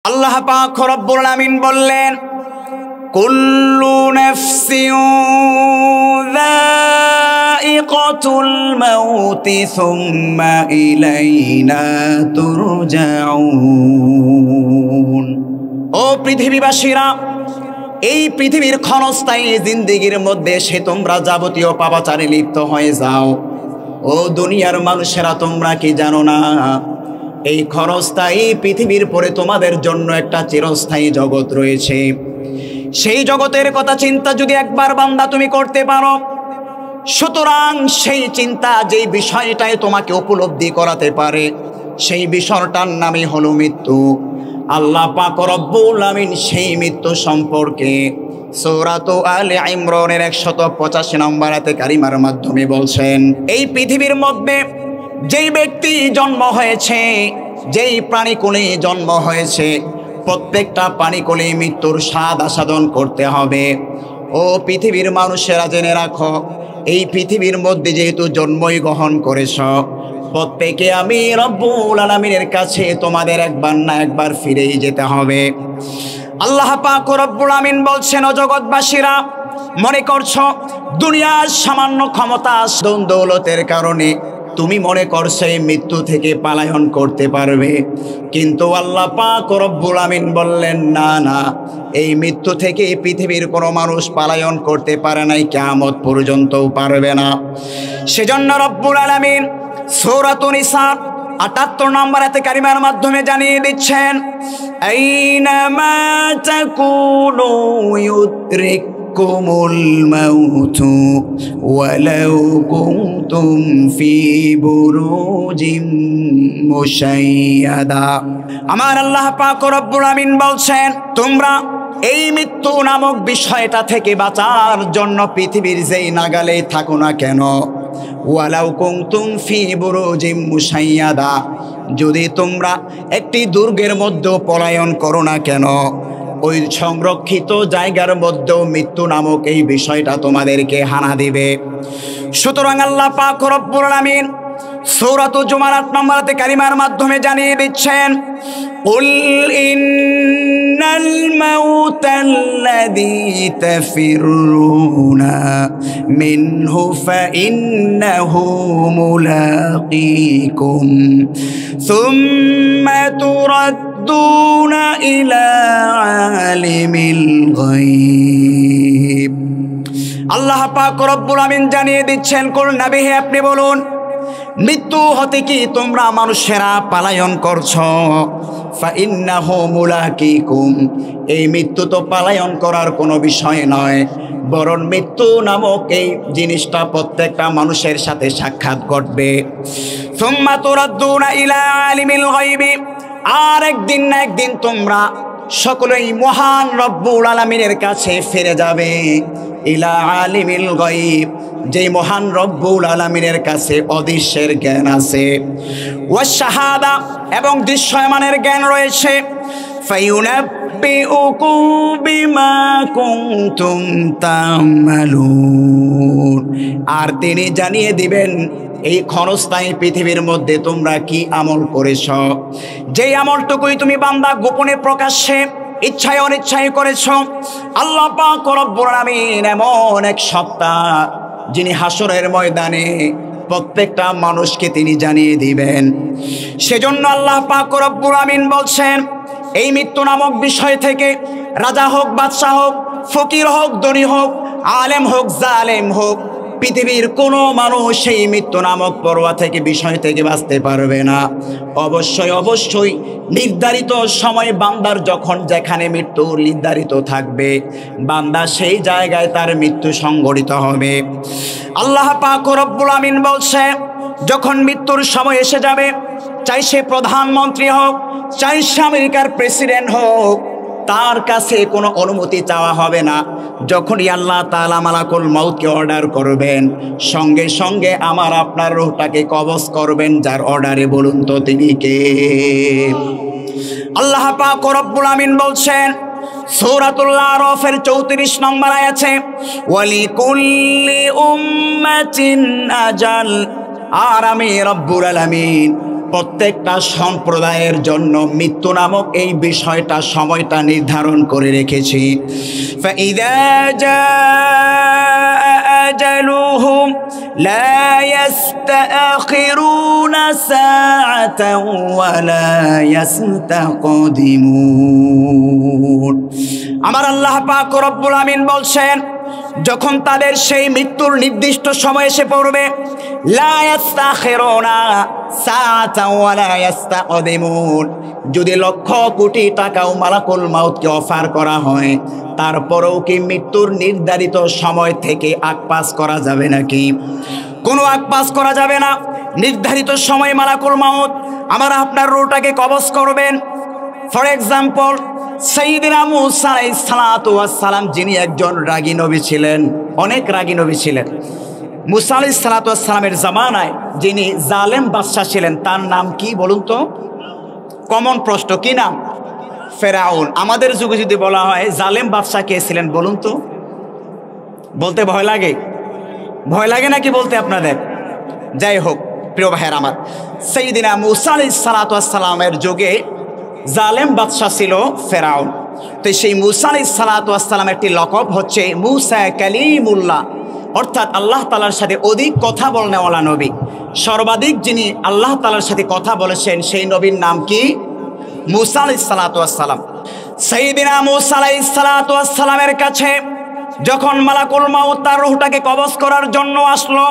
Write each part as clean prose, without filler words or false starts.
আল্লাহ পাক রব্বুল আলামিন বললেন, কুল্লু নাফসিন যায়িকাতুল মাউতি সুম্মা ইলাইনা তুরজাউন। ও পৃথিবীবাসীরা, এই পৃথিবীর ক্ষণস্থায়ী জিন্দেগির মধ্যে সে তোমরা যাবতীয় পাপাচারে লিপ্ত হয়ে যাও। ও দুনিয়ার মানুষেরা, তোমরা কি জানো না এই ক্ষণস্থায়ী পৃথিবীর পরে তোমাদের জন্য একটা চিরস্থায়ী জগৎ রয়েছে। সেই জগতের কথা চিন্তা যদি একবার বান্দা তুমি করতে পারো, সুতরাং সেই চিন্তা যেই বিষয়টাই তোমাকে উপলব্ধি করাতে পারে, সেই বিষয়টার নামই হলো মৃত্যু। আল্লাহ পাক রব্বুল আমিন সেই মৃত্যু সম্পর্কে সূরাত আলে ইমরানের 185 নম্বর আয়াতে কারিমার মাধ্যমে বলছেন, এই পৃথিবীর মধ্যে যেই ব্যক্তি জন্ম হয়েছে, যেই প্রাণীকুলে জন্ম হয়েছে, প্রত্যেকটা প্রাণীকুলে মৃত্যুর স্বাদ আস্বাদন করতে হবে। ও পৃথিবীর মানুষেরা, জেনে রাখো, এই পৃথিবীর মধ্যে যেহেতু জন্মই গ্রহণ করেছ, প্রত্যেকে আমি রব্বুল আলামিনের কাছে তোমাদের একবার না একবার ফিরেই যেতে হবে। আল্লাহ পাক রব্বুল আমিন বলছেন, ও জগৎবাসীরা, মনে করছো দুনিয়ার সামান্য ক্ষমতা দৌলতের কারণে তুমি মনে করছো এই মৃত্যু থেকে পলায়ন করতে পারবে, কিন্তু আল্লাহ পাক রব্বুল আমিন বললেন, না না, এই মৃত্যু থেকে পৃথিবীর কোনো মানুষ পলায়ন করতে পারে নাই, কিয়ামত পর্যন্তও পারবে না। সেজন্য রব্বুল আলামিন সূরাতুন নিসা 78 নম্বর আয়াতে কারিমার মাধ্যমে জানিয়ে দিচ্ছেন, আইনামা তাকুনু ইউদরিকুমুল মাউতু ওয়ালাউ কুনতুম ফি বুরুজিম মুশাইয়াদা। আমার আল্লাহ পাক রব্বুল আমিন বলছেন, তোমরা এই মৃত্যু নামক বিষয়টা থেকে বাঁচার জন্য পৃথিবীর যেই নাগালে থাকো না কেন, ওয়ালাউ কুনতুম ফি বুরুজিম মুশাইয়াদা, যদি তোমরা একটি দুর্গের মধ্যে পলায়ন করো না কেন, ওই সংরক্ষিত জায়গার মধ্যেও মৃত্যু নামক এই বিষয়টা তোমাদেরকে হানা দিবে। সুতরাং আল্লাহ পাক রব্বুল আমিন সূরাত জুমার 8 নম্বর আয়াতে কারিমার মাধ্যমে জানিয়ে দিচ্ছেন, কুল ইন্নাল মাউতাল্লাযী তাফিরুনা মিনহু ফাইন্নাহু মুলাকীকুম সুম্মা তুরাদ্দুনা ইলা আলিমিল গায়ব। আল্লাহ পাক রব্বুল আমিন জানিয়ে দিচ্ছেন, কুল নবী হে, আপনি বলুন, মৃত্যু হতে কি তোমরা মানুষেরা পলায়ন করছো? ফাইন্নাহু মুলাকীকুম, এই মৃত্যু তো পলায়ন করার কোনো বিষয় নয়, বরং মৃত্যু নামক এই জিনিসটা প্রত্যেকটা মানুষের সাথে সাক্ষাৎ ঘটবে। সুম্মা তুরাদ্দুনা ইলা আলিমিল গায়বি, আর একদিন না একদিন তোমরা সকলেই মহান রব্বুল আলামিনের কাছে ফিরে যাবে। ইলা আলিমিল গায়ব, যে মহান রব্বুল আলামিনের কাছে অদৃশ্যের জ্ঞান আছে, ওয়াস শাহাদা, এবং দৃশ্যমানের জ্ঞান রয়েছে। ফায়ুনাব্বিউকুম বিমা কুনতুম তা'মালুন, আর তিনি জানিয়ে দিবেন এই ক্ষণস্থায়ী পৃথিবীর মধ্যে তোমরা কি আমল করেছ। যেই আমলটুকুই তুমি বান্দা গোপনে প্রকাশ্যে ইচ্ছায় অনিচ্ছায় করেছ, আল্লাহ পাক রব্বুল আমিন এমন এক সত্তা যিনি হাসরের ময়দানে প্রত্যেকটা মানুষকে তিনি জানিয়ে দিবেন। সেজন্য আল্লাহ পাক রব্বুল আমিন বলছেন, এই মৃত্যু নামক বিষয় থেকে রাজা হোক, বাদশাহ হোক, ফকির হোক, ধনী হোক, আলেম হোক, জালেম হোক, পৃথিবীর কোনো মানুষ এই মৃত্যু নামক পরোয়া থেকে বিষয় থেকে বাঁচতে পারবে না। অবশ্যই অবশ্যই নির্ধারিত সময় বান্দার যখন যেখানে মৃত্যু নির্ধারিত থাকবে, বান্দা সেই জায়গায় তার মৃত্যু সংঘটিত হবে। আল্লাহ পাক রব্বুল আমিন বলছে, যখন মৃত্যুর সময় এসে যাবে, চাই সে প্রধানমন্ত্রী হোক, চাই সে আমেরিকার প্রেসিডেন্ট হোক, তার কাছে কোনো অনুমতি চাওয়া হবে না। যখনই আল্লাহ তাআলা মালাকুল মউতকে অর্ডার করবেন, সঙ্গে সঙ্গে আমার আপনার রূহটাকে কবজ করবেন। যার অর্ডারে বলুন তো তিনি কে? আল্লাহ পাক রব্বুল আমিন বলছেন সূরাতুল আরাফের 34 নম্বর আয়াতে, ওয়ালিকুল্লি উম্মাতিন আজাল, আর আমি রব্বুল আলামিন প্রত্যেকটা সম্প্রদায়ের জন্য মৃত্যু নামক এই বিষয়টা সময়টা নির্ধারণ করে রেখেছি। ফাইযা জাআ আজালুহুম লা ইস্তাখিরুনা সাআতান ওয়া লা ইস্তাকদিমুন। আমার আল্লাহ পাক রব্বুল আমিন বলছেন, যখন তাদের সেই মৃত্যুর নির্দিষ্ট সময় এসে পড়বে, লা ইস্তাখিরুনা সাআতান ওয়া লা ইস্তাকদিমুন, যদি লক্ষ কোটি টাকাও মালাকুল মাউতকে অফার করা হয়, তারপরেও কি মৃত্যুর নির্ধারিত সময় থেকে আগপাস করা যাবে নাকি? কোনো আগপাস করা যাবে না। নির্ধারিত সময় মালাকুল মাউত আমার আপনার রূহটাকে কবজ করবেন। ফর এক্সাম্পল, সাইয়্যিদিনা মূসা আলাইহিস সালাতু ওয়াস সালাম, যিনি একজন রাগী নবী ছিলেন, অনেক রাগী নবী ছিলেন। মূসা আলাইহিস সালাতু ওয়াস সালামের জামানায় যিনি জালেম বাদশা ছিলেন, তার নাম কি বলুন তো? কমন প্রশ্ন, কি নাম? ফেরাউন। আমাদের যুগে যদি বলা হয় জালেম বাদশা কে ছিলেন বলুন তো? বলতে ভয় লাগে? ভয় লাগে নাকি বলতে আপনাদের? যাই হোক প্রিয় ভাইয়ের আমার, সাইয়্যিদিনা মূসা আলাইহিস সালাতু ওয়াস সালামের যুগে জালেম বাদশা ছিল ফেরাউন। তো সেই মূসা আলাইহিস সালাতু ওয়াস সালামের একটি লকব হচ্ছে মূসা কালিমুল্লাহ, অর্থাৎ আল্লাহ তাআলার সাথে অধিক কথা বলনেওয়ালা নবী। সর্বাধিক যিনি আল্লাহ তাআলার সাথে কথা বলেছেন সেই নবীর নাম কি? মূসা আলাইহিস সালাতু ওয়াস সালাম। সাইয়্যিদিনা মূসা আলাইহিস সালাতু ওয়াস সালামের কাছে যখন মালাকুল মাউত তার রূহটাকে কবজ করার জন্য আসলো,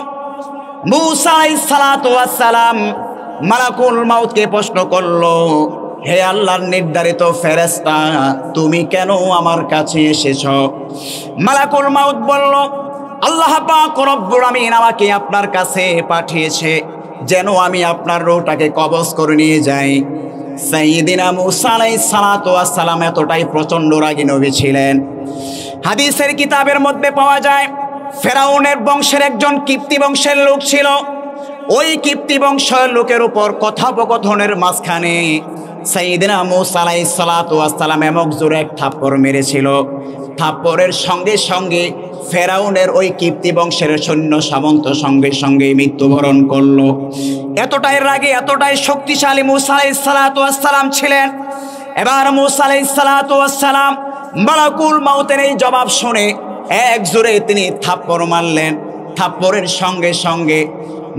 মূসা আলাইহিস সালাতু ওয়াস সালাম মালাকুল মাউতকে প্রশ্ন করলো, হে আল্লাহর নির্ধারিত ফেরেশতা, তুমি কেন আমার কাছে এসেছো? মালাকুল মাউত বলল, আল্লাহ পাক রব্বুল আমিন আমাকে আপনার কাছে পাঠিয়েছে যেন আমি আপনার রূহটাকে কবজ করে নিয়ে যাই। সাইয়্যিদিনা মূসা আলাইহিস সালাতু ওয়াস সালাম এতটাই প্রচণ্ড রাগী নবী ছিলেন। হাদিসের কিতাবের মধ্যে পাওয়া যায়, ফেরাউনের বংশের একজন কিপ্তি বংশের লোক ছিল। ওই কিপ্তি বংশের লোকের উপর কথোপকথনের মাঝখানে সাইয়্যিদিনা মূসা আলাইহিস সালাতু ওয়াস সালাম এমক জোরে এক থাপ্পড় মেরেছিল। থাপ্পড়ের সঙ্গে সঙ্গে ফেরাউনের ওই কিপ্তি বংশের সৈন্য সামন্ত সঙ্গে সঙ্গে মৃত্যুবরণ করলো। এতটাই রাগী, এতটাই শক্তিশালী মূসা আলাইহিস সালাতু ওয়াস সালাম ছিলেন। এবার মূসা আলাইহিস সালাতু ওয়াস সালাম মালাকুল মাউতের এই জবাব শুনে এক জোরে তিনি থাপ্পড় মারলেন। থাপ্পড়ের সঙ্গে সঙ্গে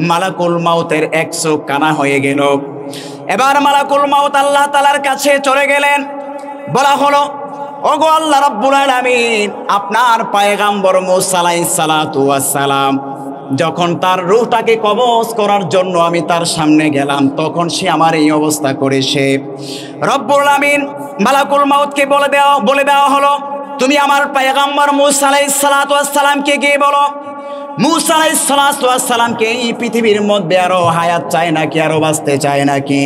মালাকুল মাউতের এক চোখ কানা হয়ে গেল। এবার মালাকুল মাউত আল্লাহ তাআলার কাছে চলে গেলেন। বলা হলো, ওগো আল্লাহ রাব্বুল আলামিন, আপনার পয়গম্বর মূসা আলাইহিস সালাতু ওয়াস সালাম যখন তার রূহটাকে কবজ করার জন্য আমি তার সামনে গেলাম, তখন সে আমার এই অবস্থা করেছে। রব্বুল আলামিন মালাকুল মাউতকে বলে দেওয়া হলো, তুমি আমার পয়গম্বর মূসা আলাইহিস সালাতু ওয়াস সালামকে গিয়ে বলো, মূসা আলাইহিস সালাতু ওয়াস সালামকে এই পৃথিবীর মধ্যে আরো হায়াত চায় নাকি, আরো বাঁচতে চায় নাকি?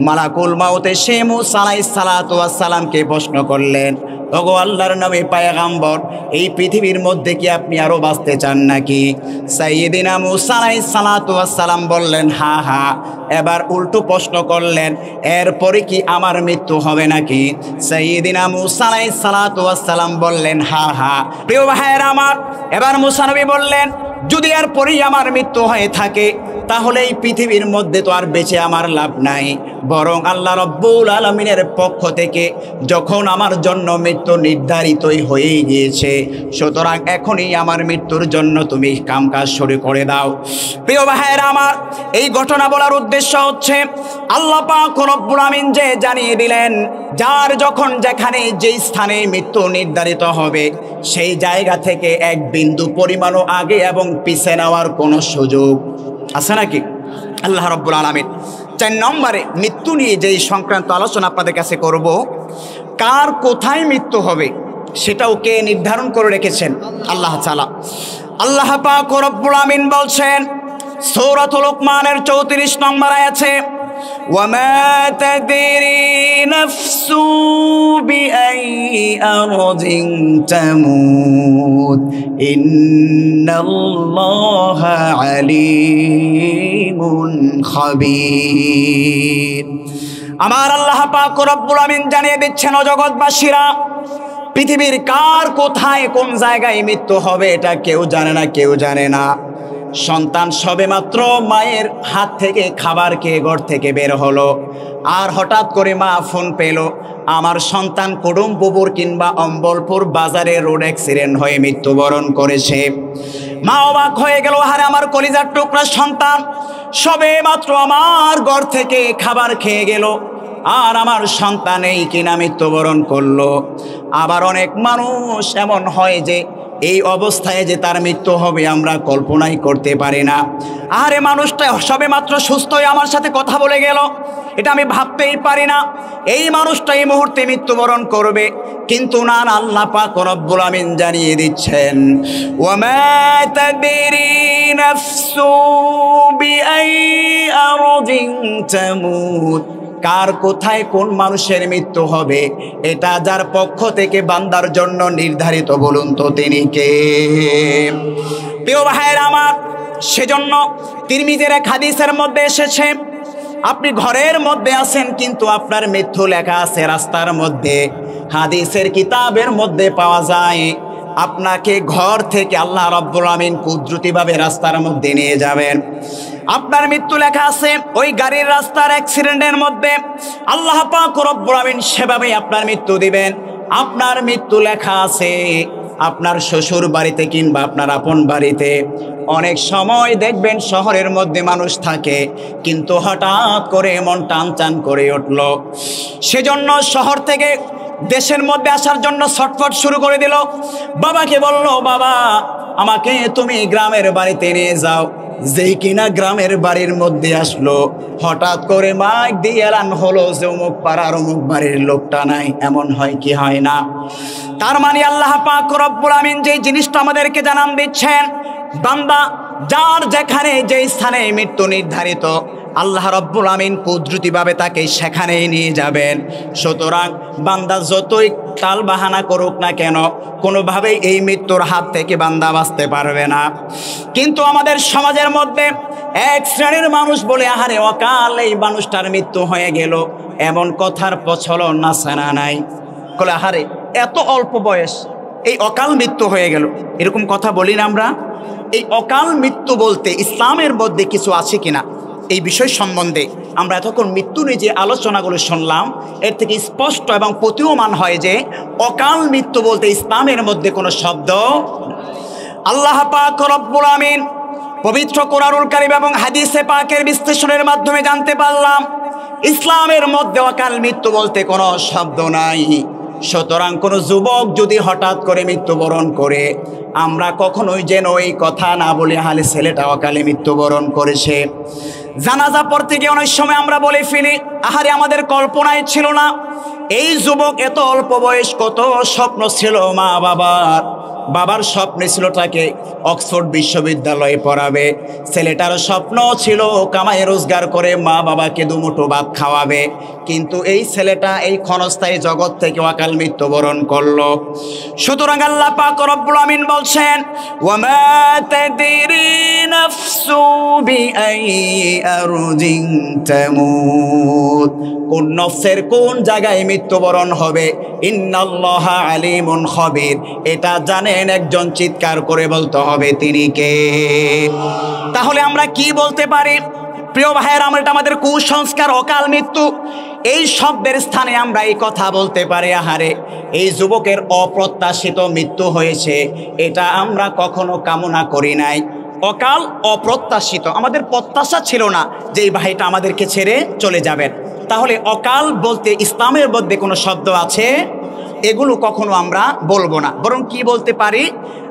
মালাকুল মাউত এসে মূসা আলাইহিস সালাতু ওয়াস সালামকে প্রশ্ন করলেন, ওগো আল্লাহর নবী পয়গম্বর, এই পৃথিবীর মধ্যে কি আপনি আরো বাঁচতে চান নাকি? সাইয়্যিদিনা মূসা আলাইহিস সালাতু ওয়াস সালাম বললেন, হ্যাঁ হ্যাঁ। এবার উল্টো প্রশ্ন করলেন, এরপরে কি আমার মৃত্যু হবে নাকি? সাইয়্যিদিনা মূসা আলাইহিস সালাতু ওয়াস সালাম বললেন, হ্যাঁ হ্যাঁ। প্রিয় ভাইয়েরা আমার, এবার মূসা নবী বললেন, যদি এরপরেই আমার মৃত্যু হয়ে থাকে তাহলে এই পৃথিবীর মধ্যে তো আর বেঁচে আমার লাভ নাই, বরং আল্লাহ রাব্বুল আলামিনের পক্ষ থেকে যখন আমার জন্য মৃত্যু নির্ধারিতই হয়ে গিয়েছে, সুতরাং এখনই আমার মৃত্যুর জন্য তুমি কামকাজ শুরু করে দাও। প্রিয় ভাইয়েরা আমার, এই ঘটনা বলার উদ্দেশ্য হচ্ছে আল্লাহ পাক রব্বুল আমিন যে জানিয়ে দিলেন, যার যখন যেখানে যেই স্থানে মৃত্যু নির্ধারিত হবে সেই জায়গা থেকে এক বিন্দু পরিমাণও আগে এবং পিছে নেওয়ার কোনো সুযোগ আছে নাকি? আল্লাহ রাব্বুল আলামিন 4 নম্বরে মৃত্যু নিয়ে যেই সংক্রান্ত আলোচনা আপনাদের কাছে করব, কার কোথায় মৃত্যু হবে সেটাও কে নির্ধারণ করে রেখেছেন? আল্লাহ তাআলা। আল্লাহ পাক রব্বুল আমিন বলছেন সূরাতুল লুকমানের 34 নম্বর আয়াতে, ওয়ামা তাদরি নাফসু বিআইয়ি আরদিন তামুত ইন্নাল্লাহা আলিমুন খাবীর। আমার আল্লাহ পাক রব্বুল আমিন জানিয়ে দিচ্ছেন, ও জগৎবাসীরা, পৃথিবীর কার কোথায় কোন জায়গায় মৃত্যু হবে এটা কেউ জানে না, কেউ জানে না। সন্তান সবেমাত্র মায়ের হাত থেকে খাবার খেয়ে ঘর থেকে বের হলো, আর হঠাৎ করে মা ফোন পেল আমার সন্তান কুডুমপুকুর কিংবা অম্বলপুর বাজারে রোড অ্যাক্সিডেন্ট হয়ে মৃত্যুবরণ করেছে। মা অবাক হয়ে গেল, আরে আমার কলিজার টুকরা সন্তান সবে মাত্র আমার ঘর থেকে খাবার খেয়ে গেল, আর আমার সন্তান এই কিনা মৃত্যুবরণ করলো। আবার অনেক মানুষ এমন হয় যে এই অবস্থায় যে তার মৃত্যু হবে আমরা কল্পনাই করতে পারি না। আরে মানুষটা সবে মাত্র সুস্থ হয়ে আমার সাথে কথা বলে গেল, এটা আমি ভাবতেই পারি না এই মানুষটা এই মুহূর্তে মৃত্যুবরণ করবে। কিন্তু না, আল্লাহ পাক রব্বুল আমিন জানিয়ে দিচ্ছেন, ওয়ামা তাদরি নাফসু বিআই আরদিন তামুত, কার কোথায় কোন মানুষের মৃত্যু হবে এটা যার পক্ষ থেকে বান্দার জন্য নির্ধারিত, বলুন তো তিনি কে? প্রিয় ভাইয়েরা আমার, সেজন্য তিরমিজির এক হাদিসের মধ্যে এসেছে, আপনি ঘরের মধ্যে আছেন কিন্তু আপনার মৃত্যু লেখা আছে রাস্তার মধ্যে। হাদিসের কিতাবের মধ্যে পাওয়া যায় আপনাকে ঘর থেকে আল্লাহ রাব্বুল আমিন কুদরতিভাবে রাস্তার মধ্যে নিয়ে যাবেন। আপনার মৃত্যু লেখা আছে ওই গাড়ির রাস্তার অ্যাক্সিডেন্টের মধ্যে, আল্লাহ পাক রব্বুল আমিন সেভাবে আপনার মৃত্যু দিবেন। আপনার মৃত্যু লেখা আছে আপনার শ্বশুর বাড়িতে কিংবা আপনার আপন বাড়িতে। অনেক সময় দেখবেন শহরের মধ্যে মানুষ থাকে কিন্তু হঠাৎ করে মন টানটান করে উঠল, সেজন্য শহর থেকে দেশের মধ্যে আসার জন্য ছটফট শুরু করে দিল। বাবাকে বলল, বাবা আমাকে তুমি গ্রামের বাড়িতে নিয়ে যাও। যেই কিনা গ্রামের বাড়ির মধ্যে আসলো, হঠাৎ করে মাইক দিয়ে এলান হলো যে অমুক পাড়ার অমুক বাড়ির লোকটা নাই। এমন হয় কি হয় না? তার মানে আল্লাহ পাক রব্বুল আমিন যেই জিনিসটা আমাদেরকে জানান দিচ্ছেন, বান্দা যার যেখানে যেই স্থানে মৃত্যু নির্ধারিত আল্লাহ রব্বুল আমিন কুদরতিভাবে তাকে সেখানেই নিয়ে যাবেন। সুতরাং বান্দা যতই টাল বাহানা করুক না কেন, কোনোভাবেই এই মৃত্যুর হাত থেকে বান্দা বাঁচতে পারবে না। কিন্তু আমাদের সমাজের মধ্যে এক শ্রেণীর মানুষ বলে, আহারে অকাল এই মানুষটার মৃত্যু হয়ে গেল, এমন কথার প্রচলন আছে না নাই? বলে আহারে এত অল্প বয়স এই অকাল মৃত্যু হয়ে গেল, এরকম কথা বলি না আমরা? এই অকাল মৃত্যু বলতে ইসলামের মধ্যে কিছু আছে কিনা এই বিষয় সম্বন্ধে আমরা এতক্ষণ মৃত্যু নিয়ে যে আলোচনাগুলো শুনলাম, এর থেকে স্পষ্ট এবং প্রতীয়মান হয় যে অকাল মৃত্যু বলতে ইসলামের মধ্যে কোনো শব্দ। আল্লাহ পাক রব্বুল আমিন পবিত্র কোরআনুল কারীম এবং হাদিসে পাকের বিশ্লেষণের মাধ্যমে জানতে পারলাম ইসলামের মধ্যে অকাল মৃত্যু বলতে কোনো শব্দ নাই। সুতরাং কোনো যুবক যদি হঠাৎ করে মৃত্যুবরণ করে, আমরা কখনোই যেন এই কথা না বলি হালে ছেলেটা অকালে মৃত্যুবরণ করেছে। জানাজা পড়তে গিয়ে অনেক সময় আমরা বলে ফেলি, আহারে আমাদের কল্পনায় ছিল না এই যুবক এত অল্প বয়স, কত স্বপ্ন ছিল মা বাবার। বাবার স্বপ্ন ছিল তাকে অক্সফোর্ড বিশ্ববিদ্যালয়ে পড়াবে, ছেলেটার স্বপ্ন ছিল কামাই রোজগার করে মা বাবাকে দুমুঠো ভাত খাওয়াবে। কিন্তু এই ছেলেটা এই ক্ষণস্থায়ী জগৎ থেকে অকাল মৃত্যুবরণ করলো। সুতরাং আল্লাহ পাক রব্বুল আমিন বলছেন, ওয়ামা তাদরি নাফসু বিআইয়ি আরদিন তামুত, কোন নফসের কোন জায়গায় মৃত্যুবরণ হবে, ইন্নাল্লাহা আলিমুন খবীর, এটা জানেন একজন চিৎকার করে বলতে হবে তিনি কে। তাহলে আমরা কি বলতে পারি প্রিয় ভাইয়েরা? এটা আমাদের কুসংস্কার। অকাল মৃত্যু এই শব্দের স্থানে আমরা এই কথা বলতে পারি, আহারে এই যুবকের অপ্রত্যাশিত মৃত্যু হয়েছে, এটা আমরা কখনো কামনা করি নাই। অকাল অপ্রত্যাশিত, আমাদের প্রত্যাশা ছিল না যে এই ভাইটা আমাদেরকে ছেড়ে চলে যাবেন। তাহলে অকাল বলতে ইসলামের মধ্যে কোনো শব্দ আছে? এগুলো কখনো আমরা বলবো না, বরং কি বলতে পারি?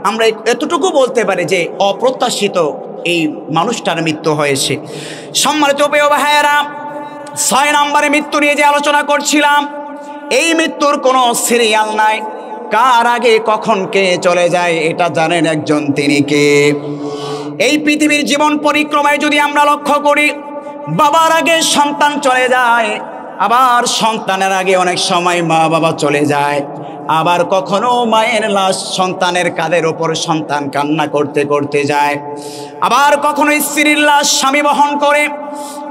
আমরা এতটুকু বলতে পারি যে অপ্রত্যাশিত এই মানুষটার মৃত্যু হয়েছে। সম্মানিত প্রিয় ভাইয়েরা, 6 নম্বরে মৃত্যু নিয়ে যে আলোচনা করছিলাম, এই মৃত্যুর কোনো সিরিয়াল নাই, কার আগে কখন কে চলে যায় এটা জানেন একজন, তিনি কে। এই পৃথিবীর জীবন পরিক্রমায় যদি আমরা লক্ষ্য করি, বাবার আগে সন্তান চলে যায়, আবার সন্তানের আগে অনেক সময় মা বাবা চলে যায়, আবার কখনো মায়ের লাশ সন্তানের কাঁধের ওপর সন্তান কান্না করতে করতে যায়, আবার কখনো স্ত্রীর লাশ স্বামী বহন করে,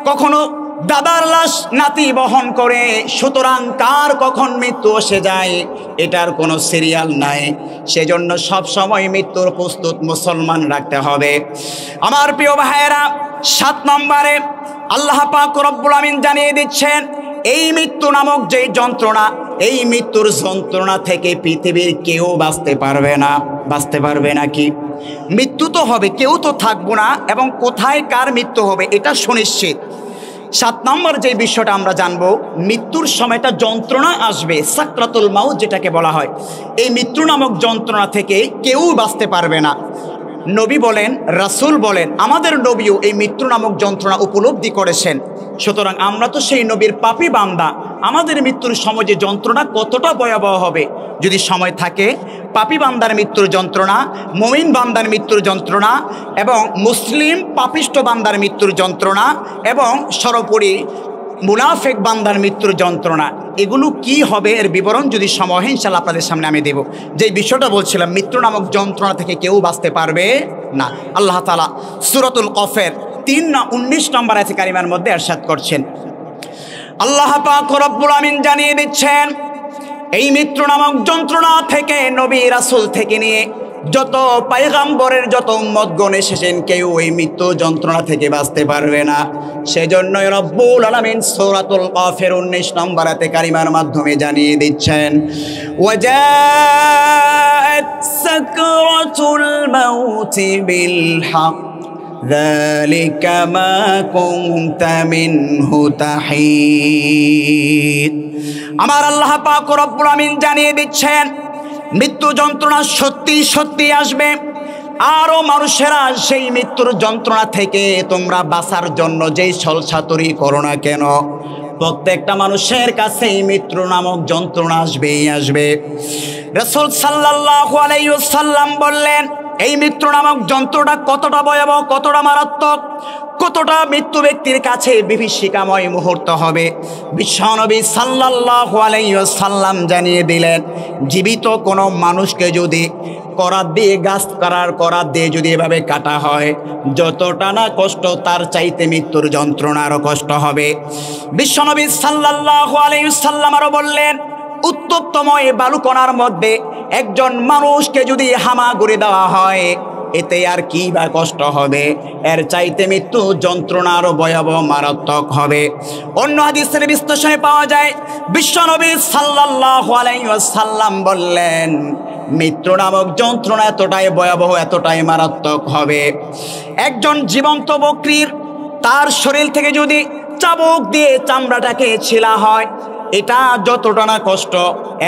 কখনো দাদার লাশ নাতি বহন করে, সুতরাং কার কখন মৃত্যু এসে যায় এটার কোনো সিরিয়াল নাই। সেজন্য সব সময় মৃত্যুর প্রস্তুত মুসলমান রাখতে হবে। আমার প্রিয় ভাইয়েরা, 7 নম্বরে আল্লাহ পাক রব্বুল আমিন জানিয়ে দিচ্ছেন, এই মৃত্যু নামক যে যন্ত্রণা, এই মৃত্যুর যন্ত্রণা থেকে পৃথিবীর কেউ বাঁচতে পারবে না। বাঁচতে পারবে নাকি? মৃত্যু তো হবে, কেউ তো থাকবো না, এবং কোথায় কার মৃত্যু হবে এটা সুনিশ্চিত। 7 নম্বর যে বিষয়টা আমরা জানবো, মৃত্যুর সময়টা যন্ত্রণা আসবে, সাকরাতুল মাউত যেটাকে বলা হয়। এই মৃত্যু নামক যন্ত্রণা থেকে কেউ বাঁচতে পারবে না। নবী বলেন, রাসূল বলেন, আমাদের নবীও এই মৃত্যু নামক যন্ত্রণা উপলব্ধি করেছেন। সুতরাং আমরা তো সেই নবীর পাপী বান্দা। আমাদের মৃত্যুর সময় যে যন্ত্রণা কতটা ভয়াবহ হবে, যদি সময় থাকে, পাপী বান্দার মৃত্যুর যন্ত্রণা, মুমিন বান্দার মৃত্যুর যন্ত্রণা, এবং মুসলিম পাপিষ্ঠ বান্দার মৃত্যুর যন্ত্রণা, এবং সর্বোপরি মুনাফিক বান্দার মৃত্যুর যন্ত্রণা, এগুলো কি হবে এর বিবরণ যদি সময় হয় ইনশাআল্লাহ আপনাদের সামনে আমি দেব। যে বিষয়টা বলছিলাম, মৃত্যু নামক যন্ত্রণা থেকে কেউ বাঁচতে পারবে না। আল্লাহ তাআলা সূরাতুল কফের 19 নম্বর আয়াতে কারিমার মধ্যে ইরশাদ করছেন, আল্লাহ পাক রব্বুল আমিন জানিয়ে দিচ্ছেন, এই মৃত্যু নামক যন্ত্রণা থেকে নবী রাসূল থেকে নিয়ে যত পয়গম্বরের যত উম্মতগণ এসেছেন, কেউ এই মৃত্যু যন্ত্রণা থেকে বাঁচতে পারবে না। সেজন্যই রব্বুল আলামিন সূরাতুল কফের 19 নম্বর আয়াতে কারিমার মাধ্যমে জানিয়ে দিচ্ছেন, ওয়াজাআত সাকরাতুল মাউতি বিল হক যালিকা মা কুনতা মিনহু তাহিদ। আমার আল্লাহ পাক রব্বুল আমিন জানিয়ে দিচ্ছেন, মৃত্যু যন্ত্রণা সত্যি সত্যি আসবে। আরও মানুষেরা সেই মৃত্যুর যন্ত্রণা থেকে তোমরা বাঁচার জন্য যেই ছলছাতুরি করো না কেন, প্রত্যেকটা মানুষের কাছে এই মৃত্যু নামক যন্ত্রণা আসবেই আসবে। রাসূল সাল্লাল্লাহু আলাইহি ওয়াসাল্লাম বললেন, এই মৃত্যু নামক যন্ত্রটা কতটা ভয়াবহ, কতটা মারাত্মক, কতটা মৃত্যু ব্যক্তির কাছে বিভীষিকাময় মুহূর্ত হবে। বিশ্বনবী সাল্লাল্লাহু আলাইহি ওয়াসাল্লাম জানিয়ে দিলেন, জীবিত কোনো মানুষকে যদি করাত দিয়ে, গাছ কাটার করাত দিয়ে যদি এভাবে কাটা হয়, যতটা না কষ্ট তার চাইতে মৃত্যুর যন্ত্রণা আরও কষ্ট হবে। বিশ্বনবী সাল্লাল্লাহু আলাইহি ওয়াসাল্লাম আরও বললেন, উত্তপ্তময় বালুকণার মধ্যে একজন মানুষকে যদি হামাগুড়ি দেওয়া হয়, এতে আর কি বা কষ্ট হবে, এর চাইতে মৃত্যু যন্ত্রণা আরো ভয়াবহ মারাত্মক হবে। অন্য হাদিসের বিশ্লেষণে পাওয়া যায়, বিশ্বনবী সাল্লাল্লাহু আলাইহি ওয়াসাল্লাম বললেন, মৃত্যু নামক যন্ত্রণা এতটাই ভয়াবহ, এতটাই মারাত্মক হবে, একজন জীবন্ত বকরির তার শরীর থেকে যদি চাবুক দিয়ে চামড়াটাকে ছিলা হয়, এটা যতটা না কষ্ট,